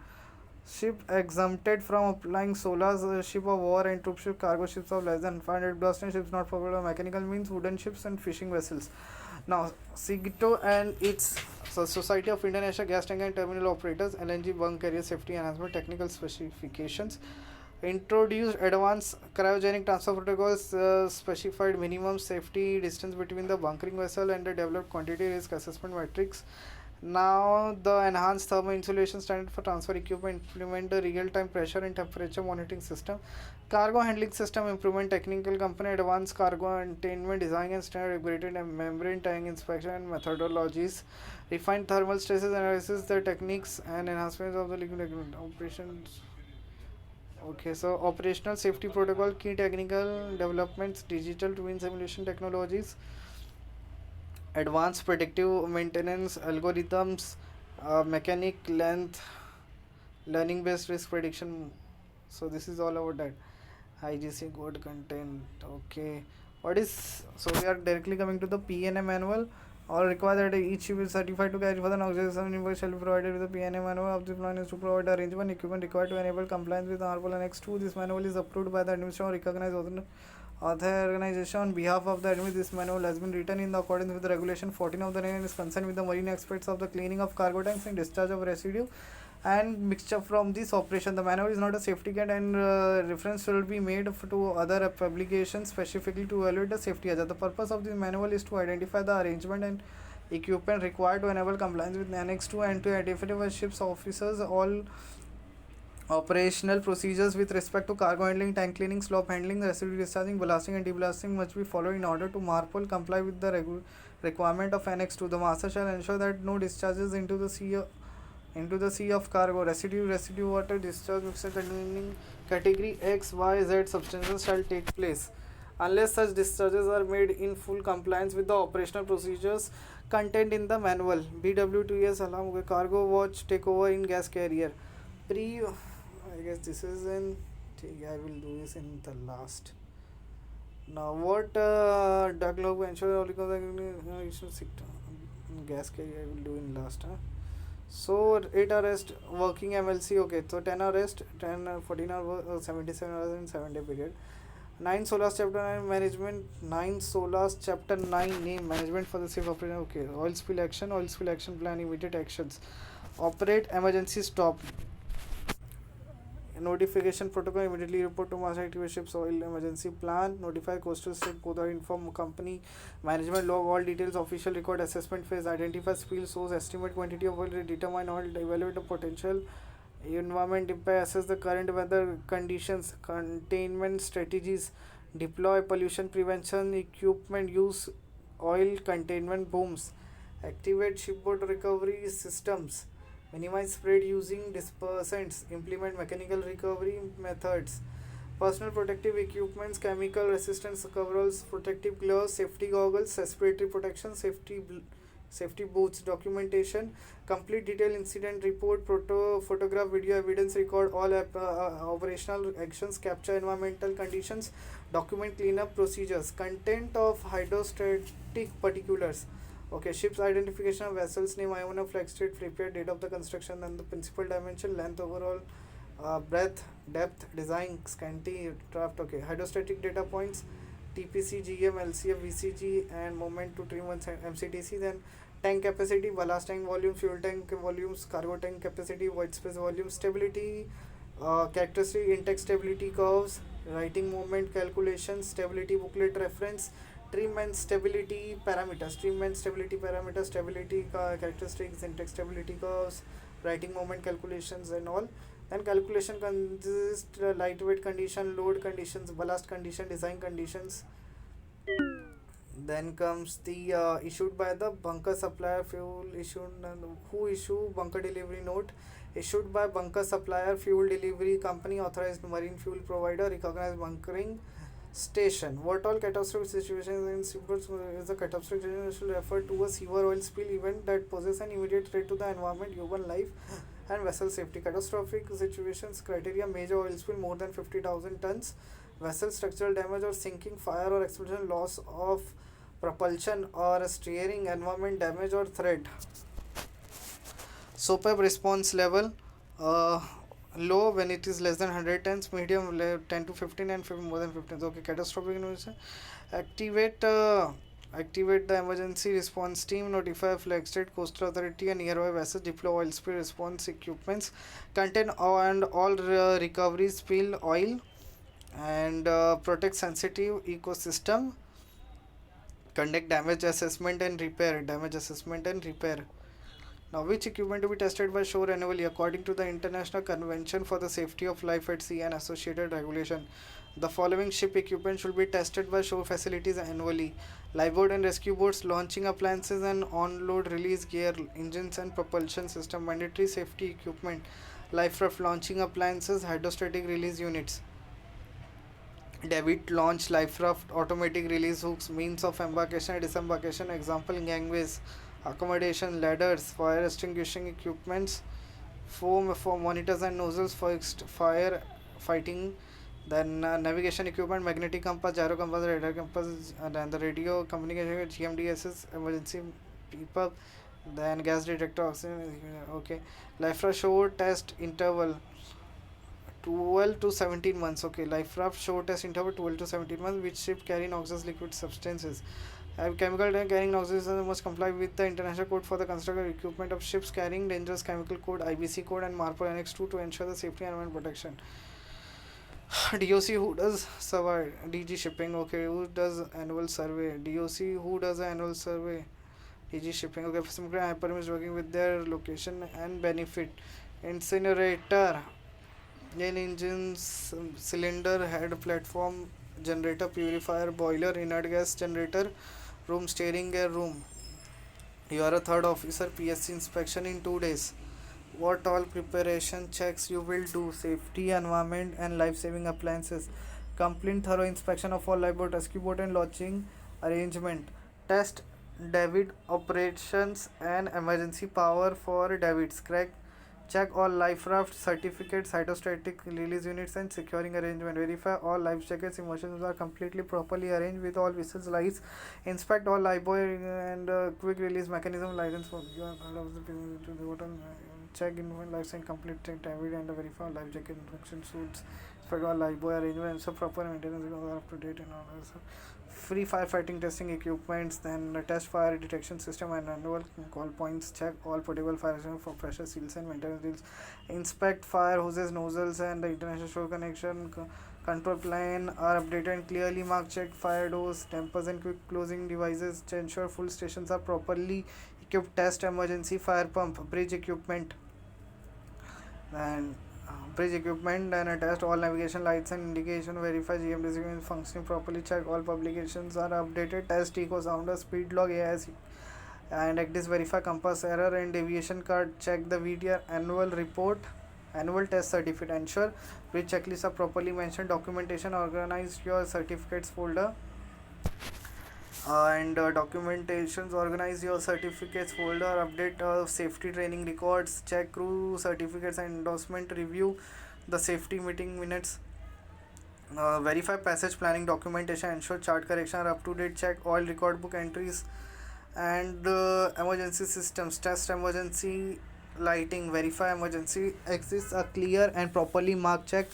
Ship exempted from applying SOLAS, ship of war and troop ship, cargo ships of less than 500 blast ships not propelled by mechanical means, wooden ships and fishing vessels. Now, SIGTO and its Society of International Gas Tanker and Terminal Operators, LNG Bunk Carrier Safety Enhancement Technical Specifications, introduced advanced cryogenic transfer protocols, specified minimum safety distance between the bunkering vessel and the developed quantity risk assessment matrix. Now the enhanced thermal insulation standard for transfer equipment implement the real-time pressure and temperature monitoring system. Cargo handling system improvement technical company advanced cargo containment design and standard upgraded and membrane tank inspection and methodologies. Refined thermal stresses analysis the techniques and enhancements of the liquid operations. Okay, so operational safety protocol, key technical developments, digital twin simulation technologies, advanced predictive maintenance algorithms, mechanic length, learning based risk prediction. So this is all about that. IGC code content. Okay, what is, so we are directly coming to the PNA manual. All require that each ship is certified to carry for the oxygen invoice shall be provided with the PNA manual of the plan is to provide the arrangement equipment required to enable compliance with the Arpol Annex 2. This manual is approved by the administration or recognized author organization on behalf of the admin. This manual has been written in accordance with the regulation 14 of the Navy and is concerned with the marine aspects of the cleaning of cargo tanks and discharge of residue and mixture from this operation. The manual is not a safety guide and reference will be made to other publications specifically to evaluate the safety hazard. The purpose of this manual is to identify the arrangement and equipment required to enable compliance with Annex 2 and to identify ships officers all operational procedures with respect to cargo handling, tank cleaning, slope handling, residue discharging, blasting and deblasting must be followed in order to MARPOL comply with the requirement of Annex 2. The master shall ensure that no discharges into the sea of cargo, residue water discharge mixture containing category X, Y, Z substances shall take place unless such discharges are made in full compliance with the operational procedures contained in the manual. BW2S alarm cargo watch takeover in gas carrier. I guess this is in. I will do this in the last. Now what duck log ensure gas carrier I will do in last. So 8 arrest working MLC. Okay, so 10 arrest, 10 14 hours, 77 hours in 7 day period. 9 Solas chapter 9 management. 9 Solas chapter 9 name management for the safe operation. Okay, oil spill action plan, immediate actions, operate emergency stop, notification protocol, immediately report to master activate ships oil emergency plan, notify coastal state Koda, inform company management, log all details, official record, assessment phase, identify spill source, estimate quantity of oil, determine oil, evaluate the potential environment impact, assess the current weather conditions, containment strategies, deploy pollution prevention equipment, use oil containment booms, activate shipboard recovery systems, minimize spread using dispersants, implement mechanical recovery methods, personal protective equipments, chemical resistance coveralls, protective gloves, safety goggles, respiratory protection, safety boots, documentation, complete detailed incident report, photograph, video evidence, record all operational actions, capture environmental conditions, document cleanup procedures, content of hydrostatic particulars. Okay, ship's identification of vessels name, Iona flag state, repair, date of the construction, and the principal dimension, length, overall breadth, depth, design, scanty, draft. Okay, hydrostatic data points, TPC, GM, LCF, VCG, and moment to trim MCTC. Then tank capacity, ballast tank volume, fuel tank volumes, cargo tank capacity, white space volume, stability, characteristic, intake stability curves, writing moment calculations, stability booklet reference, trim and stability parameters, stability characteristics, intake stability curves, writing moment calculations, and all. Then calculation consists lightweight condition, load conditions, ballast condition, design conditions. Then comes the issued by the bunker supplier, fuel issued, who issue bunker delivery note, issued by bunker supplier, fuel delivery company, authorized marine fuel provider, recognized bunkering station. What all catastrophic situations in seaports is a catastrophic situation refer to a seawater oil spill event that poses an immediate threat to the environment, human life, and vessel safety. Catastrophic situations criteria: major oil spill more than 50,000 tons, vessel structural damage or sinking, fire or explosion, loss of propulsion or steering, environment damage or threat. SOPAP response level, low when it is less than 100 tons, medium 10 to 15, and more than 15. Okay, catastrophic emergency. Activate the emergency response team, notify flag state, coastal authority, and nearby vessels, deploy oil spill response equipments, contain and all recovery spill oil, and protect sensitive ecosystem, conduct damage assessment and repair. Now, which equipment to be tested by shore annually according to the International Convention for the Safety of Life at Sea and associated regulation? The following ship equipment should be tested by shore facilities annually: lifeboat and rescue boats, launching appliances and on-load release gear, engines and propulsion system, mandatory safety equipment, life raft, launching appliances, hydrostatic release units. Debit launch life raft, automatic release hooks, means of embarkation and disembarkation, example gangways, accommodation, ladders, fire extinguishing equipments, foam for monitors and nozzles for fire fighting, then navigation equipment, magnetic compass, gyro compass, radar compass, and then the radio communication, GMDSS, emergency PPAP, then gas detector, oxygen. Okay, life raft show test interval 12 to 17 months. Okay, life raft show test interval 12 to 17 months. Which ship carry noxious liquid substances? Have chemical tank carrying noxious substances must comply with the international code for the construction equipment of ships carrying dangerous chemical code, IBC code, and MARPOL Annex 2 to ensure the safety and environment protection. DOC who does survey? DG Shipping. Okay, who does annual survey? DOC who does the annual survey? DG Shipping. Okay, Simcra Hyperm is working with their location and benefit. Incinerator, in engines, cylinder head, platform, generator, purifier, boiler, inert gas generator, room, steering gear room. You are a third officer. PSC inspection in 2 days. What all preparation checks you will do? Safety, environment, and life-saving appliances. Complete thorough inspection of all lifeboat, rescue boat, and launching arrangement. Test David operations and emergency power for David's. Correct. Check all life raft certificates, hydrostatic release units, and securing arrangement. Verify all life jackets, emotions are completely properly arranged with all whistles, lights. Inspect all lifebuoy and quick release mechanism license for you are part of the bottom. Check in life sign complete check David and verify life jacket instruction suits. Inspect all lifebuoy arrangement and so proper maintenance are up to date and all. So free firefighting testing equipments, then test fire detection system and annual call points. Check all portable fire system for pressure seals and maintenance drills. Inspect fire hoses, nozzles, and the international shore connection control plane are updated and clearly marked. Check fire doors, dampers, and quick closing devices to ensure full stations are properly equipped. Test emergency fire pump, bridge equipment, and and test all navigation lights and indication. Verify GMDC is functioning properly. Check all publications are updated. Test eco sounder, speed log, AIS, and ACDIS. Verify compass error and deviation card. Check the VTR annual report, annual test certificate. Ensure which checklists are properly mentioned. Documentation, organize your certificates folder. And documentations, organize your certificates folder. Update safety training records. Check crew certificates and endorsement. Review the safety meeting minutes. Verify passage planning documentation. Ensure chart correction are up to date. Check all record book entries. And emergency systems, test emergency lighting. Verify emergency exits are clear and properly marked. Check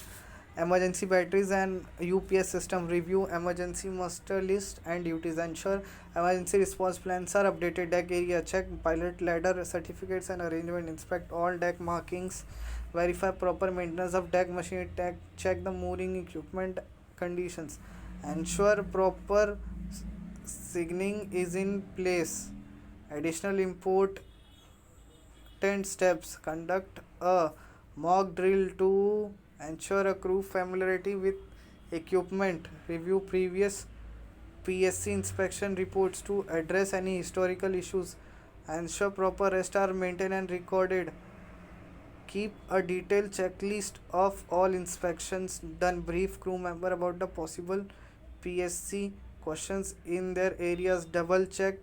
emergency batteries and UPS system. Review emergency muster list and duties. Ensure emergency response plans are updated. Deck area, check pilot ladder certificates and arrangement. Inspect all deck markings. Verify proper maintenance of deck machinery. Check the mooring equipment conditions. Ensure proper signaling is in place. Additional important steps: conduct a mock drill to ensure a crew familiarity with equipment. Review previous PSC inspection reports to address any historical issues. Ensure proper rests are maintained and recorded. Keep a detailed checklist of all inspections done. Brief crew member about the possible PSC questions in their areas. Double check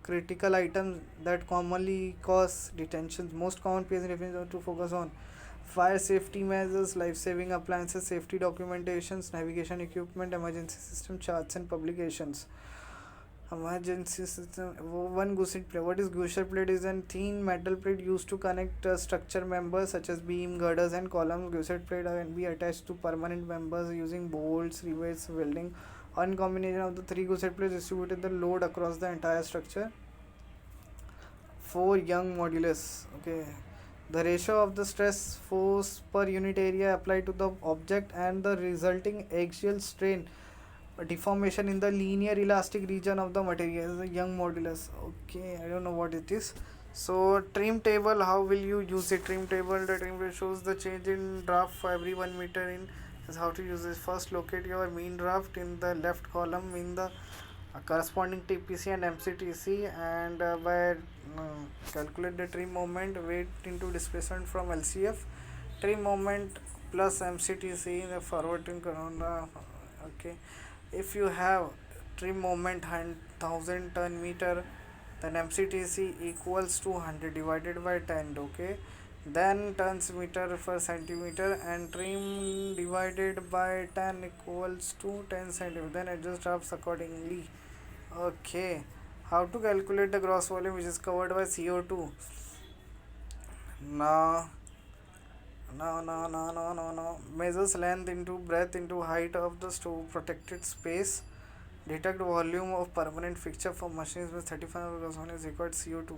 critical items that commonly cause detentions. Most common PSC definitions to focus on: fire safety measures, life-saving appliances, safety documentations, navigation equipment, emergency system charts and publications. Emergency system. One gusset plate. What is gusset plate? Is a thin metal plate used to connect structure members such as beam, girders, and columns. Gusset plate can be attached to permanent members using bolts, rivets, welding. One combination of the three gusset plates distributed the load across the entire structure. 4 Young modulus. Okay. The ratio of the stress force per unit area applied to the object and the resulting axial strain deformation in the linear elastic region of the material, the Young modulus. Okay, I don't know what it is. So trim table, how will you use it? Trim table, the trim table shows the change in draft for every 1 meter in. Is how to use this. First locate your mean draft in the left column in the corresponding TPC and MCTC, and by calculate the trim moment weight into displacement from LCF. Trim moment plus MCTC in the forward trim corona. Okay, if you have trim moment 1000 ton meter, then MCTC equals to 100 divided by 10. Okay, then tons meter per centimeter, and trim divided by 10 equals to 10 centimeter, then adjust drafts accordingly. Okay, how to calculate the gross volume which is covered by CO2? Now, no. Measures length into breadth into height of the stove protected space. Detect volume of permanent fixture for machines with 35 gross volume is required CO2.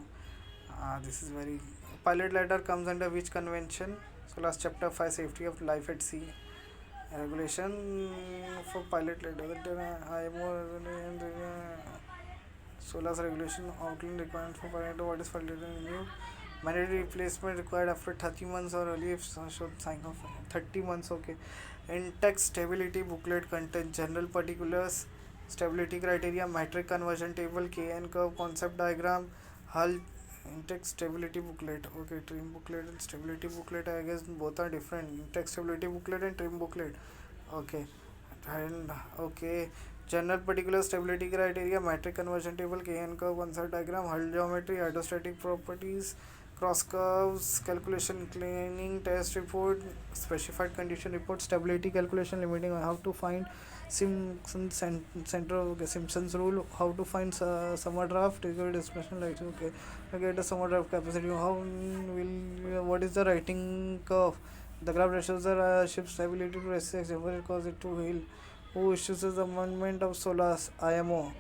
This is very. Pilot ladder comes under which convention? So last chapter 5, safety of life at sea. Regulation for pilot ladder. IMO. SOLAS regulation outline requirement for pilot. What is pilot new? Mandatory replacement required after 30 months or early if should sign off 30 months. Okay, in-text stability booklet contains general particulars, stability criteria, metric conversion table, KN curve, concept diagram, hull. In-text stability booklet. Okay, trim booklet and stability booklet, I guess both are different. In-text stability booklet and trim booklet. Okay, and okay, general particular stability criteria, metric conversion table, KN curve, concept diagram, hull geometry, hydrostatic properties, cross curves, calculation, cleaning, test report, specified condition report, stability calculation, limiting, how to find Simpson's center. Okay, Simpson's rule, how to find summer draft, equal expression like. Okay, get the summer draft capacity, how will, what is the writing curve? The graph shows the ship's stability to resist, ever cause it to heal. Who issues the amendment of SOLAS? IMO.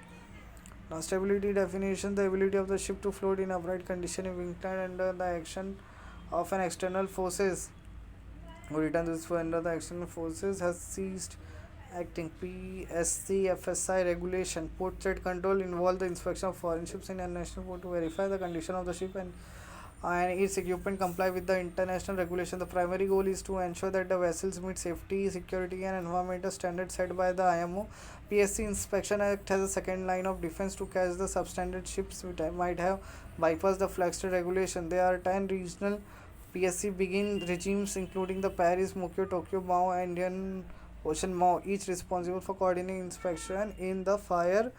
Now, stability definition, the ability of the ship to float in upright condition if inclined under the action of an external forces. Who returns this for under the external forces has ceased acting. PSC FSI regulation. Port side control involve the inspection of foreign ships in international port to verify the condition of the ship and its equipment comply with the international regulation. The primary goal is to ensure that the vessels meet safety, security, and environmental standards set by the IMO. PSC Inspection Act has a second line of defense to catch the substandard ships which might have bypassed the flag state regulation. There are 10 regional PSC begin regimes, including the Paris, Mokyo, Tokyo, Mao, and Indian Ocean Mao, each responsible for coordinating inspection in the fire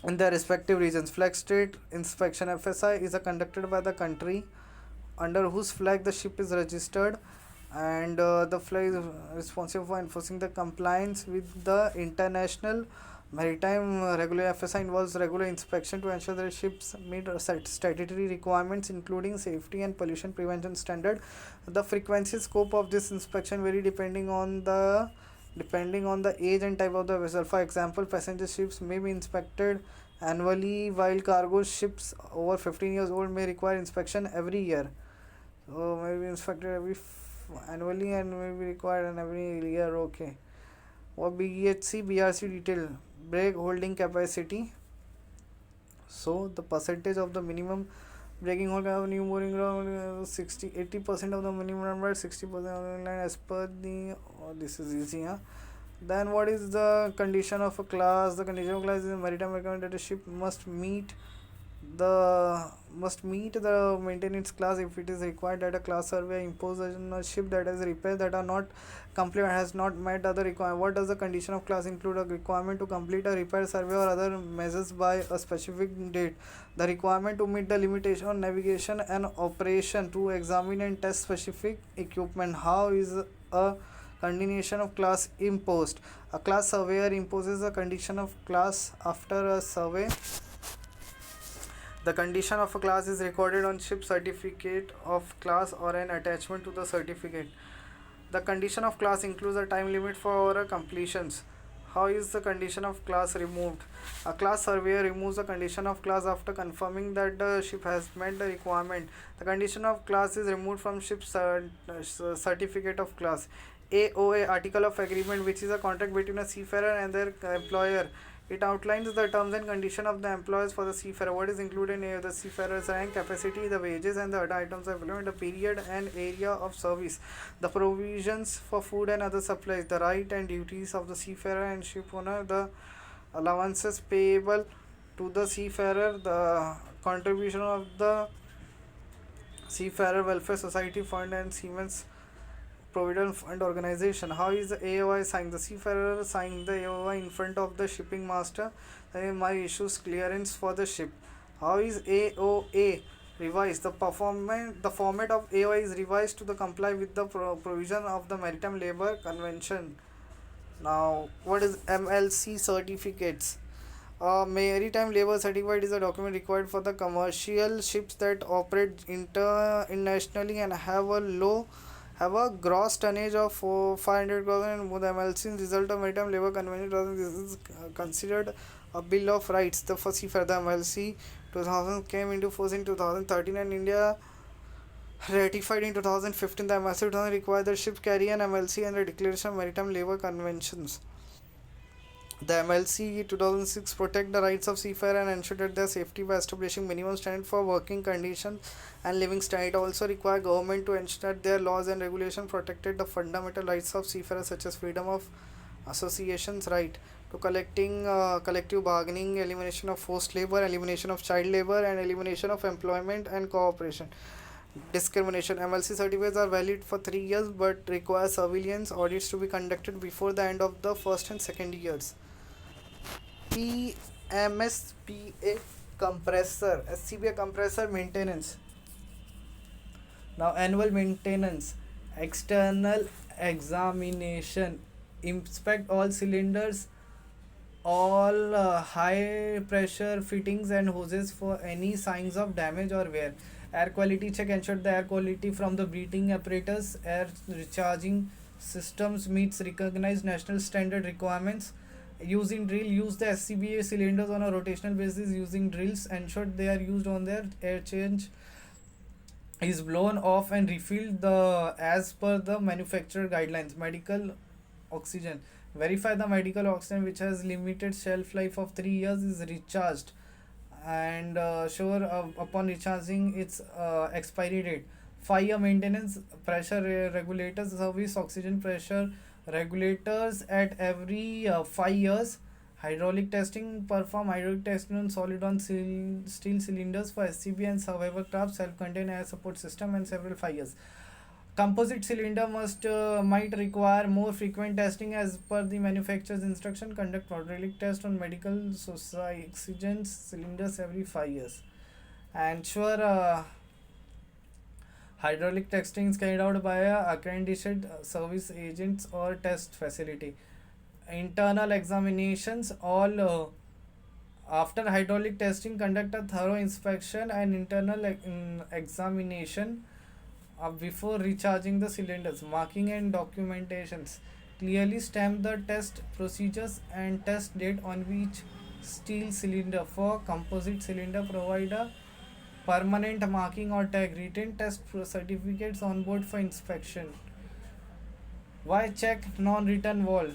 in their respective regions. Flag state inspection FSI is conducted by the country under whose flag the ship is registered, and the flag is responsible for enforcing the compliance with the international maritime regular. FSI involves regular inspection to ensure that ships meet statutory requirements including safety and pollution prevention standard. The frequency scope of this inspection vary depending on the age and type of the vessel. For example, passenger ships may be inspected annually, while cargo ships over 15 years old may require inspection every year. So may be inspected annually and may be required in every year. Okay. What BHC BRC detail, brake holding capacity. So the percentage of the minimum braking hold of new mooring ground 80% of the minimum number, 60% of the line as per the. This is easy, huh? Then what is the condition of a class? The condition of class is a maritime requirement that a ship must meet the maintenance class if it is required that a class survey imposed on a ship that has repairs that are not complete and has not met other requirements. What does the condition of class include? A requirement to complete a repair survey or other measures by a specific date. The requirement to meet the limitation on navigation and operation, to examine and test specific equipment. How is a condition of class imposed? A class surveyor imposes a condition of class after a survey. The condition of a class is recorded on ship certificate of class or an attachment to the certificate. The condition of class includes a time limit for completions. How is the condition of class removed? A class surveyor removes the condition of class after confirming that the ship has met the requirement. The condition of class is removed from ship's certificate of class. AOA, Article of Agreement, which is a contract between a seafarer and their employer. It outlines the terms and conditions of the employers for the seafarer. What is included in the seafarer's rank, capacity, the wages, and the other items of employment, the period and area of service, the provisions for food and other supplies, the right and duties of the seafarer and ship owner, the allowances payable to the seafarer, the contribution of the Seafarer Welfare Society Fund and Seamen's Provident Fund Organization. How is the AOI signed? The seafarer signed the AOI in front of the shipping master. Then my issues clearance for the ship. How is AOA revised? The format of AOI is revised to the comply with the provision of the Maritime Labour Convention. Now, what is MLC certificates? Maritime Labour Certificate is a document required for the commercial ships that operate internationally and have a gross tonnage of 500,000 and more. The MLC result of Maritime Labour Convention. This is considered a Bill of Rights. The first seafarer, the MLC 2000 came into force in 2013 and India ratified in 2015. The MLC 2000 required the ship carry an MLC and the Declaration of Maritime Labour Conventions. The MLC 2006 protect the rights of seafarers and ensure that their safety by establishing minimum standard for working conditions and living standard. It also require government to ensure that their laws and regulation protected the fundamental rights of seafarers such as freedom of associations, right to collective bargaining, elimination of forced labor, elimination of child labor, and elimination of employment and cooperation. Discrimination. MLC certificates are valid for 3 years but require surveillance audits to be conducted before the end of the first and second years. PMSPA compressor, SCBA compressor maintenance. Now, annual maintenance, external examination, inspect all cylinders, all high pressure fittings and hoses for any signs of damage or wear. Air quality check, ensure the air quality from the breathing apparatus, air recharging systems meets recognized national standard requirements. Using drill, use the SCBA cylinders on a rotational basis using drills. Ensure they are used on their air change is blown off and refilled as per the manufacturer guidelines. Medical oxygen. Verify the medical oxygen which has limited shelf life of 3 years is recharged and sure upon recharging its expiry date. 5-year maintenance, pressure regulators service, oxygen pressure regulators at every 5 years. Hydraulic testing, perform hydraulic testing on solid on steel cylinders for SCB and survivor craft, self-contained air support system and several 5 years. Composite cylinder might require more frequent testing as per the manufacturer's instruction. Conduct hydraulic test on medical oxygen cylinders every 5 years. And sure hydraulic testing is carried out by a accredited service agents or test facility. Internal examinations, all after hydraulic testing conduct a thorough inspection and internal examination before recharging the cylinders. Marking and documentations, clearly stamp the test procedures and test date on each steel cylinder. For composite cylinder, provide a permanent marking or tag. Written test certificates on board for inspection. Why check non-return valve?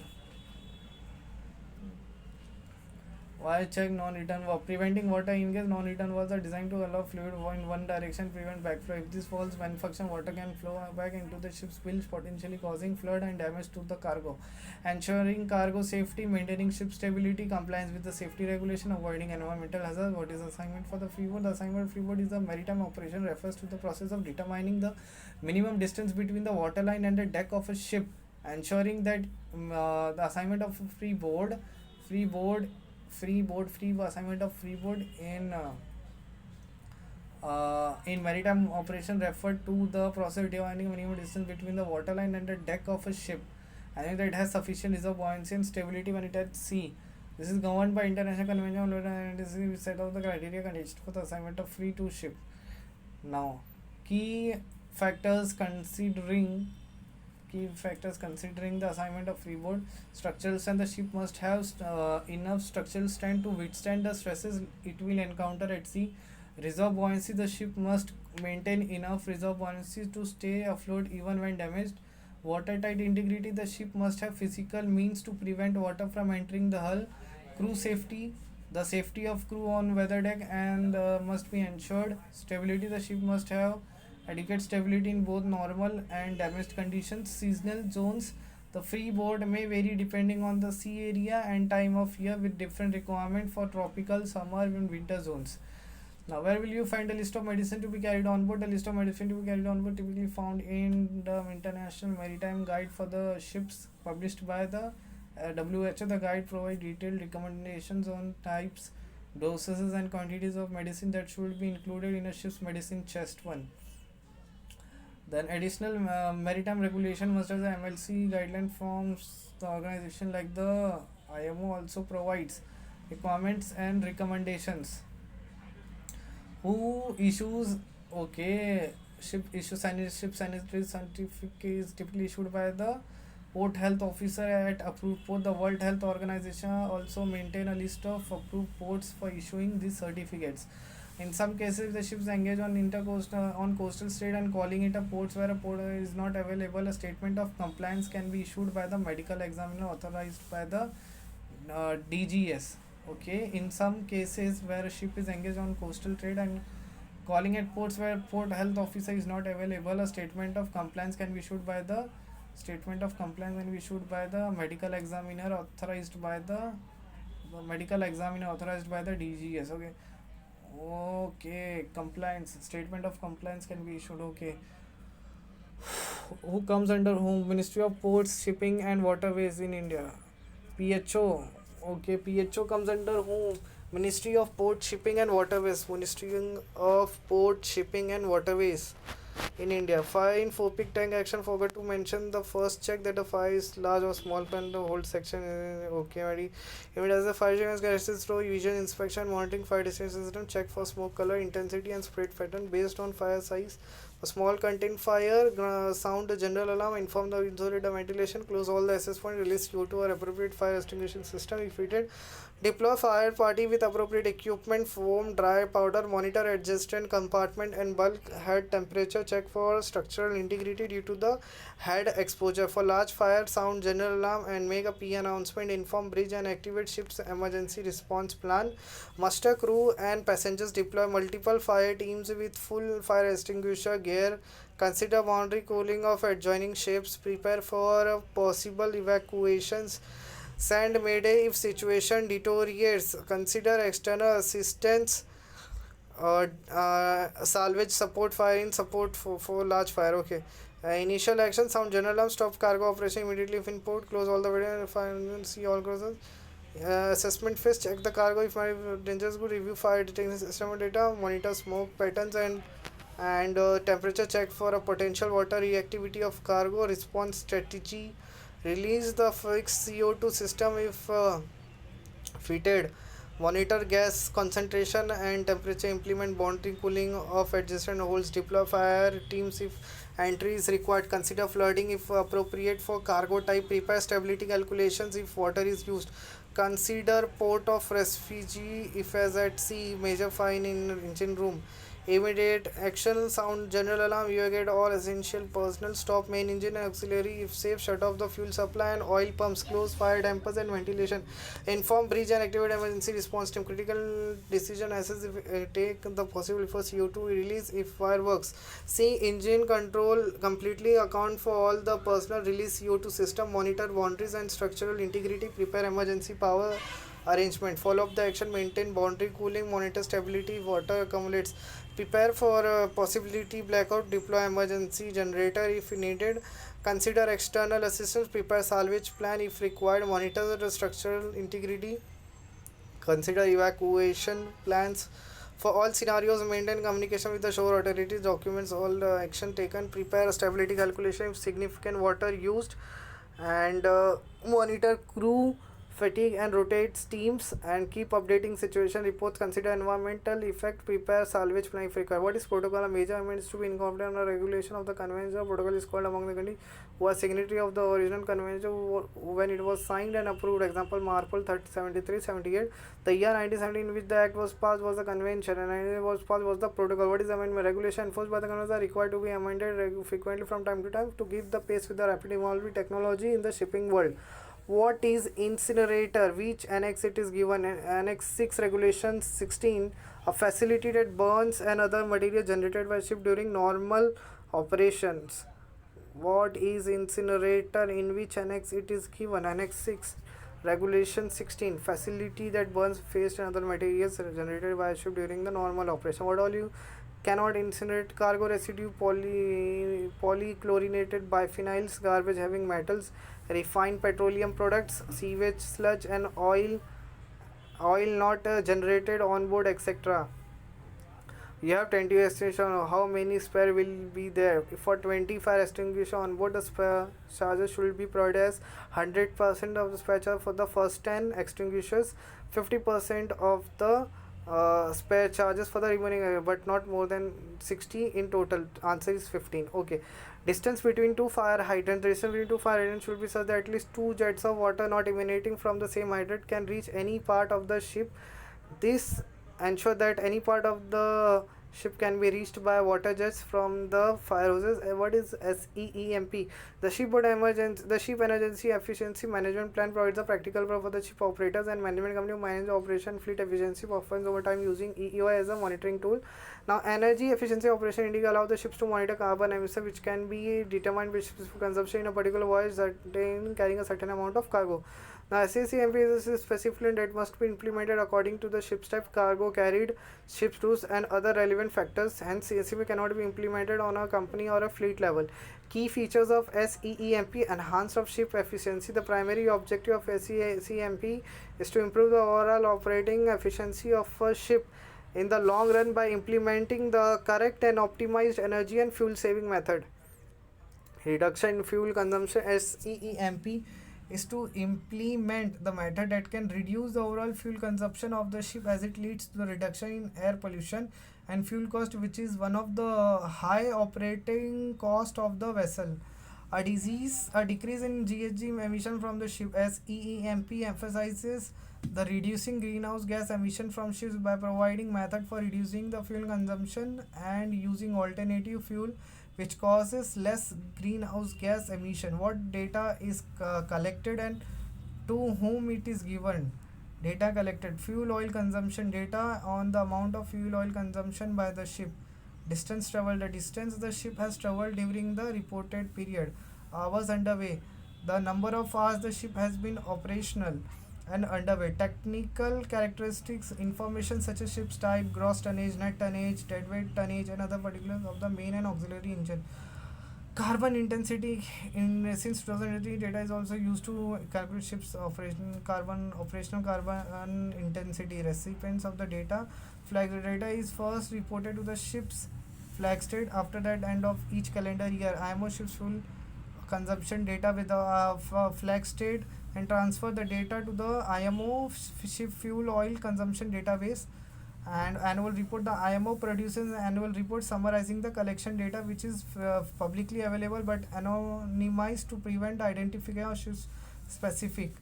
Why check non-return valve? Preventing water ingress. Non-return valves are designed to allow fluid in one direction, prevent backflow. If this falls malfunction, water can flow back into the ship's bilge, potentially causing flood and damage to the cargo. Ensuring cargo safety, maintaining ship stability, compliance with the safety regulation, avoiding environmental hazards. What is assignment for the freeboard? The assignment of freeboard is a maritime operation, refers to the process of determining the minimum distance between the waterline and the deck of a ship. Ensuring that the assignment of freeboard assignment of freeboard in maritime operation refer to the process of determining minimum distance between the waterline and the deck of a ship, and that it has sufficient reserve buoyancy and stability when it at sea. This is governed by international convention on water and this is set out the criteria conditions for the assignment of free to ship. Now, key factors considering the assignment of freeboard: structural strength. The ship must have enough structural strength to withstand the stresses it will encounter at sea. Reserve buoyancy. The ship must maintain enough reserve buoyancy to stay afloat even when damaged. Watertight integrity, the ship must have physical means to prevent water from entering the hull. Crew safety, the safety of crew on weather deck and must be ensured. Stability, the ship must have adequate stability in both normal and damaged conditions. Seasonal zones, the freeboard may vary depending on the sea area and time of year with different requirement for tropical, summer and winter zones. Now, where will you find a list of medicine to be carried on board? The list of medicine to be carried on board typically found in the International Maritime Guide for the ships published by the WHO. The guide provides detailed recommendations on types, doses, and quantities of medicine that should be included in a ship's medicine chest. One. Then additional maritime regulation must have the MLC guideline from the organization like the IMO also provides requirements and recommendations. Who issues? Okay, ship sanitary certificate is typically issued by the port health officer at approved port. The World Health Organization also maintain a list of approved ports for issuing these certificates. In some cases, the ships engage on intercoastal on coastal state and calling it a ports where a port is not available. A statement of compliance can be issued by the medical examiner authorized by the DGS. Okay, in some cases where a ship is engaged on coastal trade and calling at ports where port health officer is not available, a statement of compliance can be issued by the medical examiner authorized by the DGS. Okay. Okay, compliance statement of compliance can be issued. Okay, who comes under whom? Ministry of Ports, Shipping and Waterways in India. PHO. Okay, PHO comes under whom? Ministry of Port, Shipping and Waterways. Ministry of Port, Shipping and Waterways in India. Fire in four-peak tank action. Forgot to mention the first check that the fire is large or small pan the whole section. Okay, Madi. If it has a fire characteristics through vision inspection, monitoring fire detection system, check for smoke color, intensity and spread pattern based on fire size. A small contained fire, sound the general alarm, inform the insulator ventilation, close all the access point, release CO2 or appropriate fire extinguishing system if needed. Deploy fire party with appropriate equipment, foam, dry powder, monitor adjacent compartment and bulk head temperature, check for structural integrity due to the head exposure. For large fire, sound general alarm and make a P announcement, inform bridge and activate ship's emergency response plan. Muster crew and passengers, deploy multiple fire teams with full fire extinguisher gear. Consider boundary cooling of adjoining ships, prepare for possible evacuations. Send mayday if situation deteriorates. Consider external assistance. Salvage support, fire in support for large fire. Okay. Initial action, sound general alarm, stop cargo operation immediately if in port, close all the windows, fire, see all cruisers. Assessment phase, check the cargo if my dangerous good, review fire detection system data, monitor smoke patterns and temperature, check for a potential water reactivity of cargo, response strategy. Release the fixed CO2 system if fitted. Monitor gas concentration and temperature. Implement boundary cooling of adjacent holes. Deploy fire teams if entry is required. Consider flooding if appropriate for cargo type. Prepare stability calculations if water is used. Consider port of refugee if as at sea. Major fine in engine room. Immediate action, sound general alarm, evacuate all essential personnel, stop main engine and auxiliary if safe, shut off the fuel supply and oil pumps, close fire dampers and ventilation, inform bridge and activate emergency response team. Critical decision, assess if take the possible for CO2 release if fireworks. See engine control, completely account for all the personnel, release CO2 system, monitor boundaries and structural integrity, prepare emergency power arrangement, follow up the action, maintain boundary cooling, monitor stability, water accumulates, prepare for possibility blackout, deploy emergency generator if needed, consider external assistance, prepare salvage plan if required, monitor the structural integrity, consider evacuation plans for all scenarios, maintain communication with the shore authorities, documents all the action taken, prepare stability calculation if significant water used, and monitor crew fatigue and rotate teams and keep updating situation reports, consider environmental effect, prepare salvage plan if required. What is protocol? A major amendments to be incorporated on a regulation of the convention. Protocol is called among the countries who are signatory of the original convention when it was signed and approved. Example, Marple 73-78. The year 1917 in which the act was passed was the convention, and 19 was passed was the protocol. What is the amendment? Regulation enforced by the convention are required to be amended frequently from time to time to keep the pace with the rapidly evolving technology in the shipping world. What is incinerator? Which annex it is given? Annex 6 regulations 16. A facility that burns and other material generated by ship during normal operations. What is incinerator? In which annex it is given? Annex 6 regulation 16. Facility that burns waste and other materials generated by a ship during the normal operation. What all you cannot incinerate? Cargo residue, polychlorinated biphenyls, garbage having metals, refined petroleum products, sewage sludge and oil not generated on board, etc. You have 20 extinguisher. How many spare will be there? For 20 fire extinguisher on board, the spare charges should be provided as 100% of the spare charge for the first 10 extinguishers, 50% of the spare charges for the remaining, but not more than 60 in total. Answer is 15. Okay. Distance between two fire hydrants. The distance between two fire hydrants should be such that at least two jets of water not emanating from the same hydrant can reach any part of the ship. This ensure that any part of the ship can be reached by water jets from the fire hoses. What is SEEMP? The ship emergency efficiency management plan provides a practical for the ship operators and management company who manage the operation fleet efficiency performance over time using EEOI as a monitoring tool. Now, energy efficiency operation indicator allow the ships to monitor carbon emission, which can be determined by ship's consumption in a particular voyage carrying a certain amount of cargo. Now, SACMP is a specific that must be implemented according to the ship's type, cargo carried, ship's rules, and other relevant factors. Hence, CACP cannot be implemented on a company or a fleet level. Key features of SEEMP: enhanced of ship efficiency. The primary objective of SEEMP is to improve the overall operating efficiency of a ship in the long run by implementing the correct and optimized energy and fuel saving method. Reduction in fuel consumption. SEEMP is to implement the method that can reduce the overall fuel consumption of the ship as it leads to the reduction in air pollution and fuel cost, which is one of the high operating cost of the vessel. A decrease in GHG emission from the ship. SEEMP emphasizes the reducing greenhouse gas emission from ships by providing method for reducing the fuel consumption and using alternative fuel which causes less greenhouse gas emission. What data is collected and to whom it is given? Data collected: fuel oil consumption data on the amount of fuel oil consumption by the ship. Distance traveled: the distance the ship has traveled during the reported period. Hours underway: the number of hours the ship has been operational and underway. Technical characteristics information such as ship's type, gross tonnage, net tonnage, deadweight tonnage, and other particulars of the main and auxiliary engine. Carbon intensity: since 2003, data is also used to calculate ships operational carbon intensity. Recipients of the data: flag data is first reported to the ship's flag state. After that, end of each calendar year, IMO ships fuel consumption data with the flag state and transfer the data to the IMO ship fuel oil consumption database. And annual report: the IMO produces an annual report summarizing the collection data, which is publicly available but anonymized to prevent identification specific.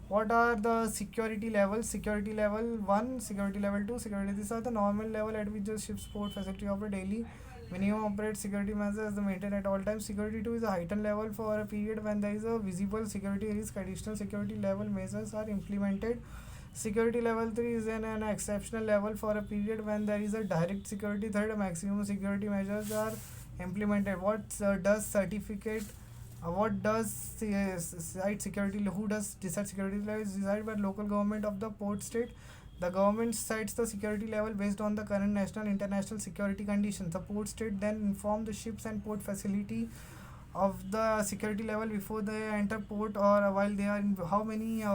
What are the security levels? Security level 1, security level 2, security. These are the normal level at which the ship's port facility operate daily. Minimum operate security measures are maintained at all times. Security 2 is a heightened level for a period when there is a visible security risk. Additional security level measures are implemented. Security level 3 is an exceptional level for a period when there is a direct security threat. Maximum security measures are implemented. What does site security? Who does decide security level? Is decided by local government of the port state. The government sets the security level based on the current national and international security conditions. The port state then inform the ships and port facility of the security level before they enter port or while they are in. How many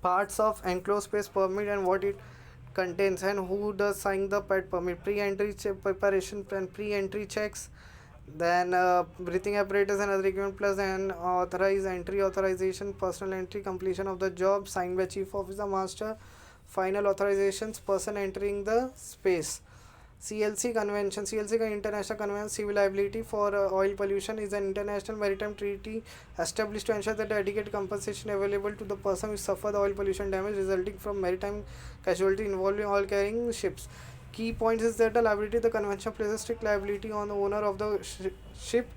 parts of enclosed space permit and what it contains, and who does sign the pet permit? Pre-entry preparation and pre-entry checks. Then breathing apparatus and other equipment plus an authorized entry authorization, personal entry, completion of the job signed by chief officer, master, final authorizations, person entering the space. CLC Convention. CLC International Convention Civil Liability for Oil Pollution is an international maritime treaty established to ensure that adequate compensation available to the person who suffered the oil pollution damage resulting from maritime casualty involving oil carrying ships. Key points is that the liability of the convention places strict liability on the owner of the ship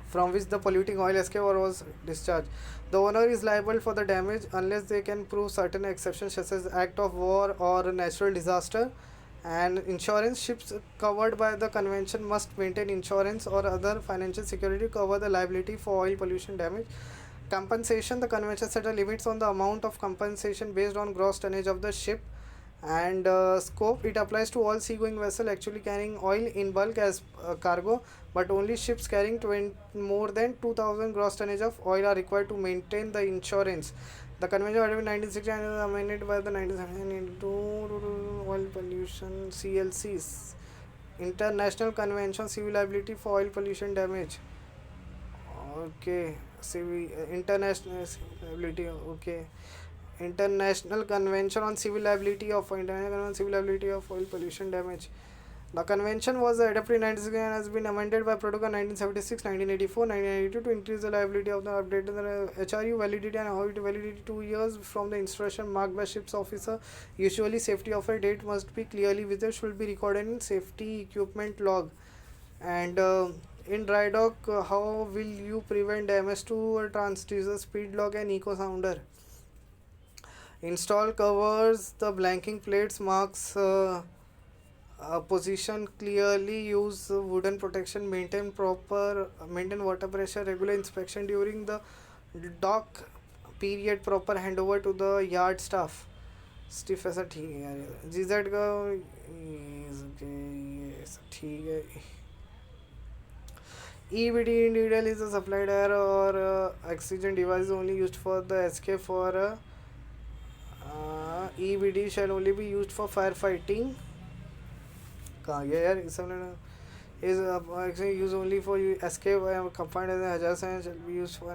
from which the polluting oil escaped or was discharged. The owner is liable for the damage unless they can prove certain exceptions such as act of war or natural disaster. And insurance, ships covered by the convention must maintain insurance or other financial security to cover the liability for oil pollution damage. Compensation, the convention set a limits on the amount of compensation based on gross tonnage of the ship. And scope, it applies to all seagoing vessels actually carrying oil in bulk as cargo, but only ships carrying more than 2000 gross tonnage of oil are required to maintain the insurance. The convention was in 1960 and was amended by the 1972 oil pollution CLCs, International Convention Civil Liability for Oil Pollution Damage. Okay, civil international liability. Okay, International Convention on Civil Liability of Oil Pollution Damage. The convention was adopted in 1960 and has been amended by Protocol 1976, 1984, 1992 to increase the liability of the updated HRU validity and how it validity 2 years from the instruction marked by ship's officer. Usually, safety of a date must be clearly visible, should be recorded in safety equipment log. And in dry dock, how will you prevent damage to a transducer, speed log, and eco sounder? Install covers the blanking plates marks position clearly, use wooden protection, maintain water pressure, regular inspection during the dock period, proper handover to the yard staff. Stiff ऐसा ठीक है यार जीजेड का ठीक है EBD in detail is a supplied air or oxygen device only used for the escape for EBD shall only be used for firefighting. कहाँ गया यार इस सब is actually used only for escape and confined as a hazardous and shall be used for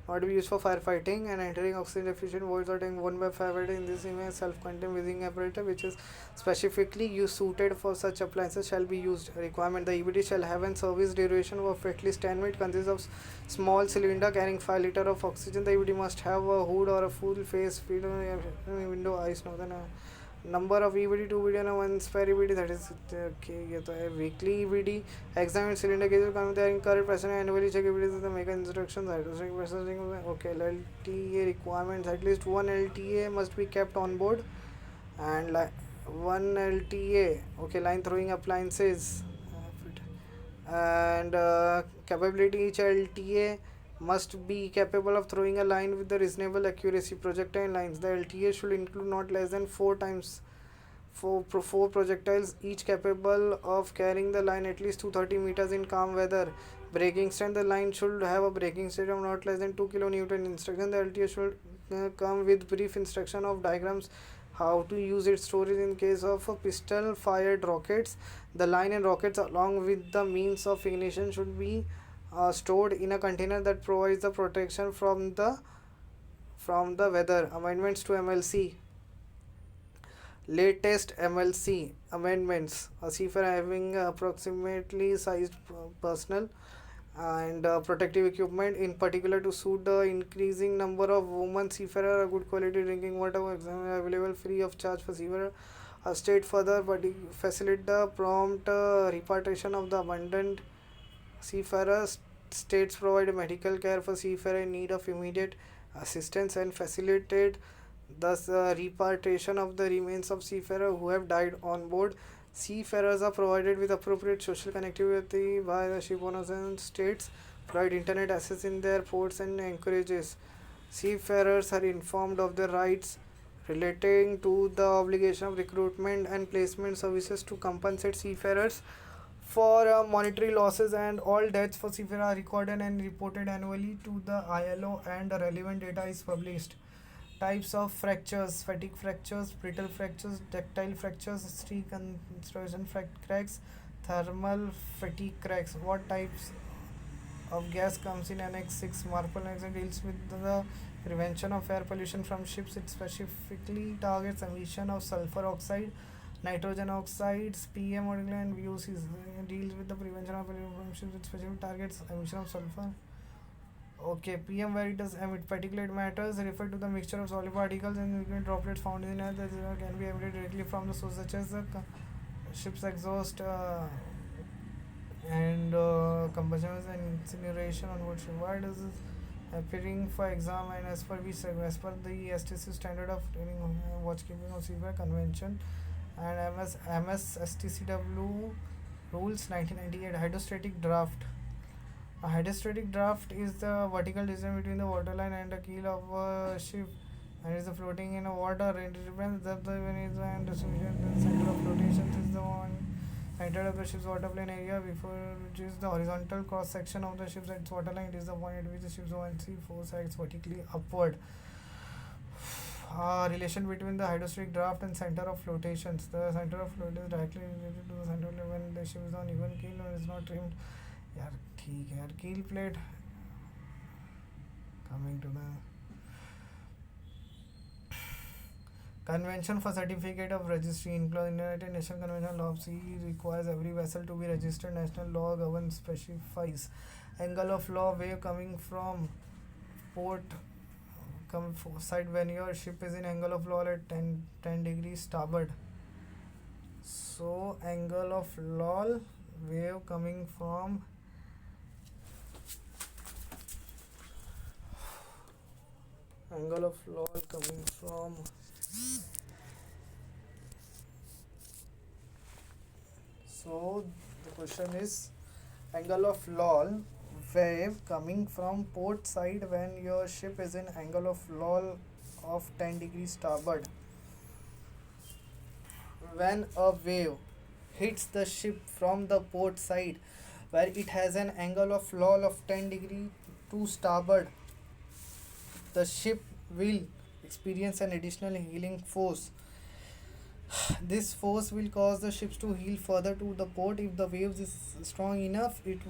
not be used for firefighting and entering oxygen efficient voids or tank 1 by 5 in this image self-contained breathing apparatus which is specifically suited for such appliances shall be used. Requirement: the EBD shall have a service duration of at least 10 minutes, consists of small cylinder carrying 5 liters of oxygen. The EBD must have a hood or a full face feed window eyes no then number of EBD 2 EBD and 1 spare EBD, that is okay. ये तो है weekly EBD examine cylinder gauges come there incurred person annually check EBD the make instructions okay. LTA requirements: at least one LTA must be kept on board and one LTA okay line throwing appliances and capability: each LTA must be capable of throwing a line with the reasonable accuracy. Projectile lines: the LTA should include not less than 4 projectiles each capable of carrying the line at least 230 meters in calm weather. Braking strength: the line should have a braking strength of not less than 2 kN. Instruction: the LTA should come with brief instruction of diagrams how to use its storage in case of pistol fired rockets. The line and rockets along with the means of ignition should be stored in a container that provides the protection from the weather. Amendments to MLC. Latest MLC amendments: a seafarer having approximately sized personnel and protective equipment, in particular to suit the increasing number of women seafarers, a good quality drinking water available free of charge for seafarers. A state further facilitate the prompt repatriation of the abandoned seafarers. States provide medical care for seafarers in need of immediate assistance and facilitate thus repatriation of the remains of seafarers who have died on board. Seafarers are provided with appropriate social connectivity by the ship owners, and states provide internet access in their ports and encourages seafarers are informed of their rights relating to the obligation of recruitment and placement services to compensate seafarers for monetary losses, and all deaths for seafarers are recorded and reported annually to the ILO and the relevant data is published. Types of fractures: fatigue fractures, brittle fractures, ductile fractures, streak and cracks, Thermal fatigue cracks. What types of gas comes in Annex 6? Marple Annex deals with the prevention of air pollution from ships. It specifically targets emission of sulfur oxide, nitrogen oxides, PM molecule, and VOCs. Deals with the prevention of pollution from ships. It specifically targets emission of sulfur. Okay, PM where it does emit particulate matters refer to the mixture of solid particles and liquid droplets found in air that can be emitted directly from the source, such as the ship's exhaust and combustion and incineration on board ship. Why does this appearing for exam and as per which as per the STC standard of training watchkeeping of seafarer convention and MS STCW rules 1998 hydrostatic draft. A hydrostatic draft is the vertical distance between the waterline and the keel of a ship and is floating in a water. It depends that the and distribution. The center of flotation is the one center of the ship's waterplane area before which is the horizontal cross section of the ship's at its waterline. It is the point at which the ship's buoyancy force acts vertically upward. Relation between the hydrostatic draft and center of flotations. The center of flotation is directly related to the center of when the ship is on even keel or is not trimmed. यार ठीक है यार कील plate coming to the Convention for Certificate of Registry. United Nations Convention Law of Sea requires every vessel to be registered. National law governs specifies angle of law wave coming from port side when your ship is in angle of law at 10 degrees starboard. So angle of law wave coming from angle of law coming from so the question is angle of law wave coming from port side when your ship is in angle of law of 10 degrees starboard. When a wave hits the ship from the port side where it has an angle of law of 10 degree to starboard, the ship will experience an additional heeling force. This force will cause the ships to heel further to the port. If the waves is strong enough, it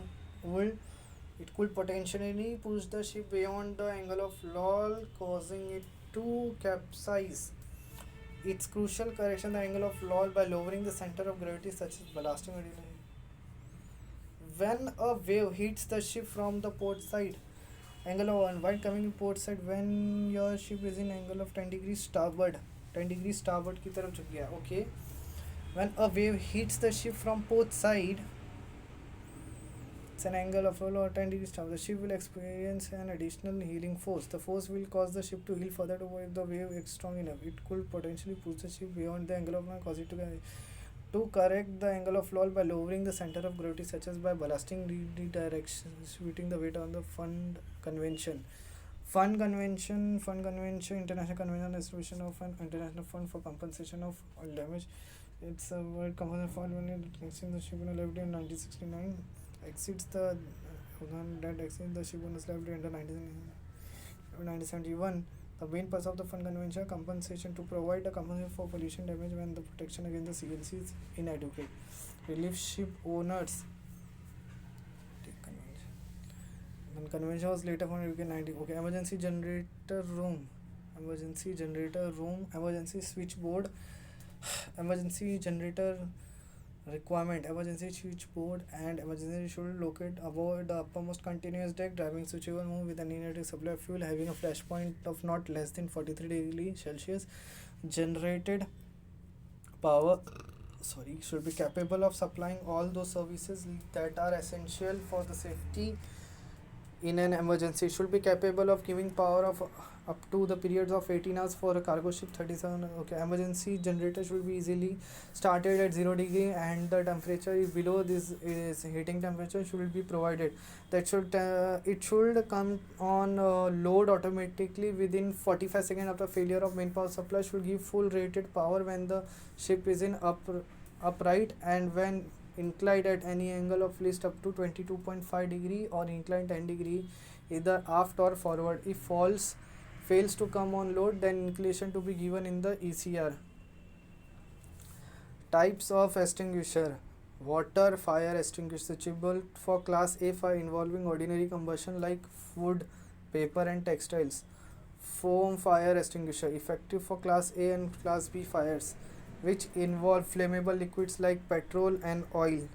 could potentially push the ship beyond the angle of law, causing it to capsize. It's crucial correction the angle of law by lowering the center of gravity, such as ballasting. When a wave hits the ship from the port side, angle of 1 while coming to port side when your ship is in angle of 10 degrees starboard, 10 degrees starboard की तरफ झुक गया. Okay, when a wave hits the ship from port side, it's an angle of 10 degrees starboard, the ship will experience an additional heeling force. The force will cause the ship to heel further to if the wave is strong enough. It could potentially push the ship beyond the angle of law, cause it to correct the angle of law by lowering the center of gravity, such as by ballasting, redistributing the weight on the Fund Convention. Fund Convention, International Convention on Establishment of an International Fund for Compensation of All Damage. It's a word compensation fund when it exceeds the ship owner's liability in 1969, exceeds the ship owner's liability under 1971. The main purpose of the Fund Convention compensation to provide a compensation for pollution damage when the protection against the CLC is inadequate. Relief ship owners. When convention was later found in 90. Okay, emergency generator room, emergency switchboard, emergency generator requirement. Emergency switchboard and emergency should locate above the uppermost continuous deck. Driving switchover move with an inadequate supply of fuel having a flash point of not less than 43 degrees Celsius. Generated power should be capable of supplying all those services that are essential for the safety in an emergency. Should be capable of giving power of up to the periods of 18 hours for a cargo ship. 37. Okay, emergency generator should be easily started at 0 degree and the temperature is below this is heating temperature should be provided. That should it should come on load automatically within 45 seconds after failure of main power supply. Should give full rated power when the ship is in upright and when inclined at any angle of least up to 22.5 degree or inclined 10 degree either aft or forward. If fails to come on load, then inclination to be given in the ECR. Types of extinguisher. Water fire extinguisher suitable for class A fire involving ordinary combustion like wood, paper and textiles. Foam fire extinguisher effective for class A and class B fires which involve flammable liquids like petrol and oil.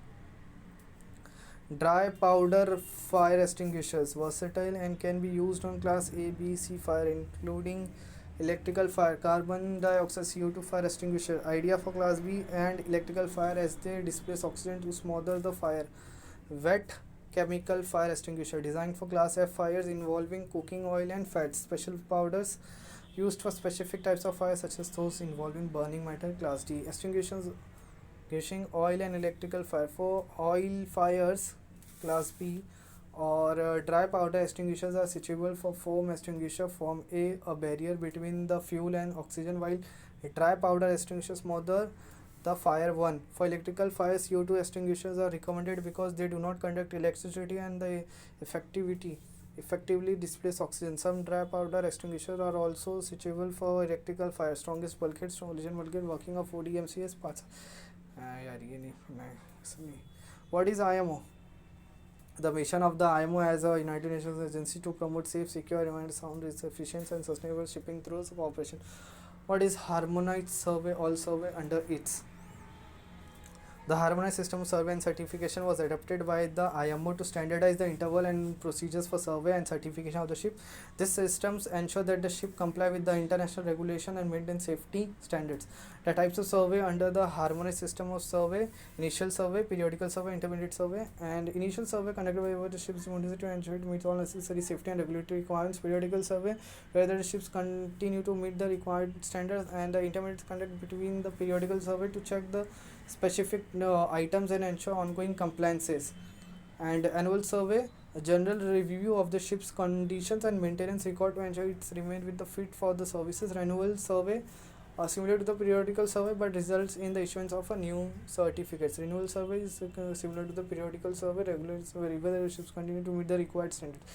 Dry powder fire extinguishers versatile and can be used on class A, B, C fire including electrical fire, carbon dioxide, CO2 fire extinguisher. Idea for class B and electrical fire as they displace oxygen to smother the fire. Wet chemical fire extinguisher designed for class F fires involving cooking oil and fats. Special powders used for specific types of fire such as those involving burning matter. Class D extinguishers using oil and electrical fire. For oil fires class B or dry powder extinguishers are suitable for foam extinguisher. Form a barrier between the fuel and oxygen, while a dry powder extinguishers smother the fire. One for electrical fire, CO2 extinguishers are recommended because they do not conduct electricity and they effectively displace oxygen. Some dry powder extinguishers are also suitable for electrical fire. Strongest bulkhead, collision bulkhead, working of 40 MCS parts. What is IMO? The mission of the IMO as a United Nations agency to promote safe, secure, and sound, efficient, and sustainable shipping through cooperation. What is harmonized survey? All survey under its. The harmonized system of survey and certification was adopted by the IMO to standardize the interval and procedures for survey and certification of the ship. These systems ensure that the ship comply with the international regulation and maintain safety standards. The types of survey under the harmonized system of survey: initial survey, periodical survey, intermediate survey. And initial survey conducted by the ship's modernity to ensure it meets all necessary safety and regulatory requirements. Periodical survey whether the ships continue to meet the required standards, and the intermediate conduct between the periodical survey to check the specific items and ensure ongoing compliances. And annual survey, a general review of the ship's conditions and maintenance record to ensure it's remain with the fit for the services. Renewal survey, similar to the periodical survey but results in the issuance of a new certificates. Renewal survey is similar to the periodical survey. Regular survey whether the ships continue to meet the required standards.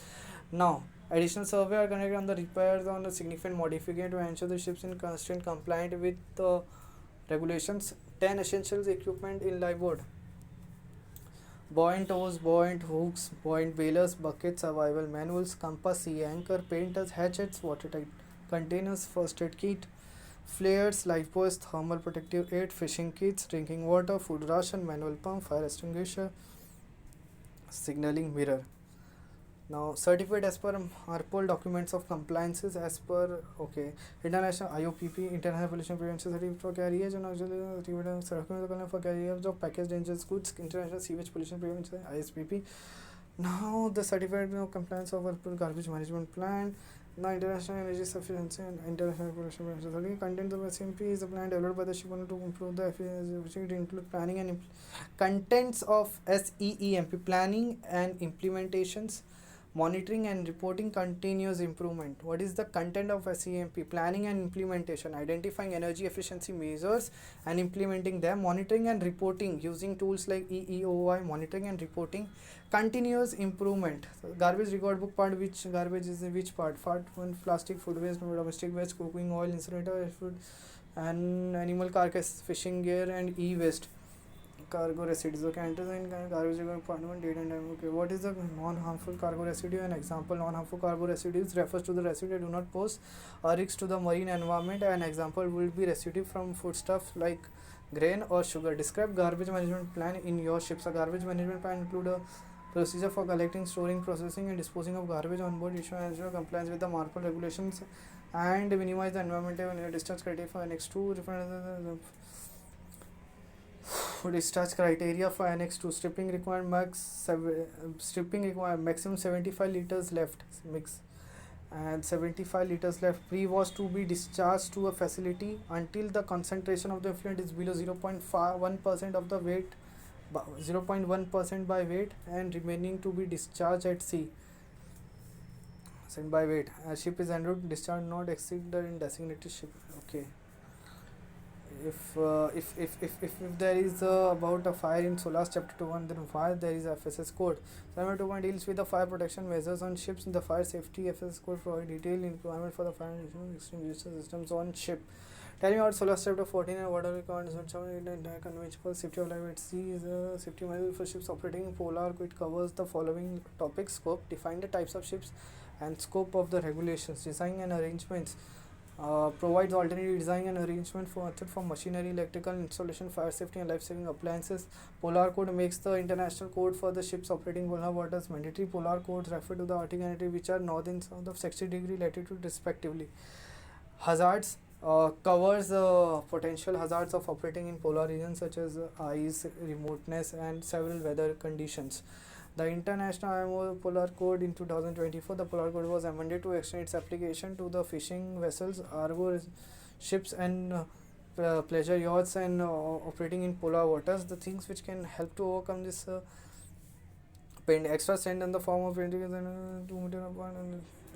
Now additional survey are conducted on the repairs on the significant modification to ensure the ships in constant compliant with the regulations. 10 essentials equipment in lifeboat: buoyant oars, buoyant hooks, buoyant bailers, buckets, survival manuals, compass, sea anchor, painters, hatchets, watertight containers, first aid kit, flares, lifebuoys, thermal protective aid, fishing kits, drinking water, food ration, manual pump, fire extinguisher, signaling mirror. Now certified as per MARPOL documents of compliances as per international IOPP international pollution prevention certificate for carriers and certificate for carriers of packaged dangerous goods, international sewage pollution prevention ISPP. Now the certified compliance of MARPOL garbage management plan. Now international energy sufficiency and international pollution prevention certificate. Content of SMP is a plan developed by the ship owner to improve the efficiency, which include planning and contents of SEEMP: planning and implementations, monitoring and reporting, continuous improvement. What is the content of SEMP? Planning and implementation, identifying energy efficiency measures and implementing them, monitoring and reporting using tools like EEOI, monitoring and reporting, continuous improvement. So garbage record book part, which garbage is in which part? Part 1 plastic, food waste, domestic waste, cooking oil, incinerator, food and animal carcass, fishing gear and e-waste. Cargo residues. Okay, enters in garbage department date and time. Okay, what is the non-harmful cargo residue? An example: non-harmful cargo residues refers to the residue that do not pose a risk to the marine environment. An example will be residue from foodstuff like grain or sugar. Describe garbage management plan in your ships. A garbage management plan include a procedure for collecting, storing, processing, and disposing of garbage on board. Issue and ensure compliance with the MARPOL regulations and minimize the environmental discharge criteria for Annex 2. Discharge criteria for Annex 2. Stripping required maximum 75 liters left mix and 75 liters left. Pre-wash to be discharged to a facility until the concentration of the effluent is below 0.1% of the weight, 0.1% by weight, and remaining to be discharged at sea. Sent by weight. A ship is en route, discharge not exceed the designated ship. Okay. If there is about a fire in SOLAS chapter 2, then fire there is FSS code. Number 2 deals with the fire protection measures on ships. In the fire safety FSS code provide detailed requirement for the fire extinguisher systems on ship. Tell me about Solar Chapter 14 and what are the conventional safety of life at sea is a safety manual for ships operating in polar. It covers the following topics: scope, define the types of ships and scope of the regulations, design and arrangements, provides alternative design and arrangement for machinery, electrical installation, fire safety and life saving appliances. Polar code makes the international code for the ships operating polar waters. Mandatory polar codes refer to the Arctic and Antarctic, which are north and south of 60-degree latitude respectively. Hazards covers potential hazards of operating in polar regions such as ice, remoteness, and several weather conditions. The International IMO Polar Code in 2024, the Polar Code was amended to extend its application to the fishing vessels, cargo ships, and pleasure yachts and operating in polar waters. The things which can help to overcome this extra strength in the form of 2 meter apart.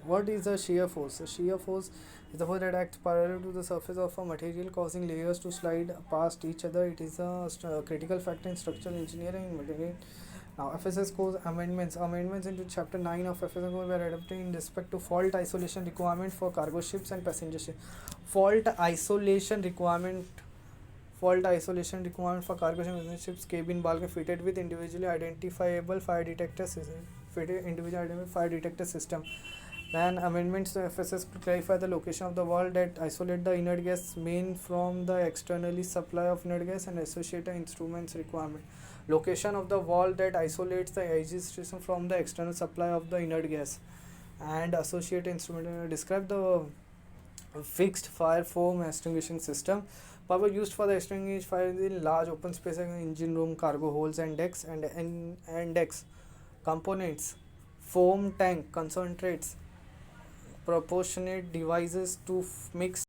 What is a shear force? A shear force is the force that acts parallel to the surface of a material, causing layers to slide past each other. It is a critical factor in structural engineering and material. Now, FSS Code amendments. Amendments into Chapter 9 of FSS Code were adopted in respect to fault isolation requirement for cargo ships and passenger ships. Fault isolation requirement for cargo ships, cabin bulk fitted with individually identifiable fire detector system. Then amendments to FSS to clarify the location of the valve that isolate the inert gas main from the externally supply of inert gas and associated instruments requirement. Location of the valve that isolates the IG system from the external supply of the inert gas and associated instrument. Describe the fixed fire foam extinguishing system. Power used for the extinguish fire in large open space like engine room, cargo holds, and decks and decks. Components: foam tank, concentrates, proportionate devices to mix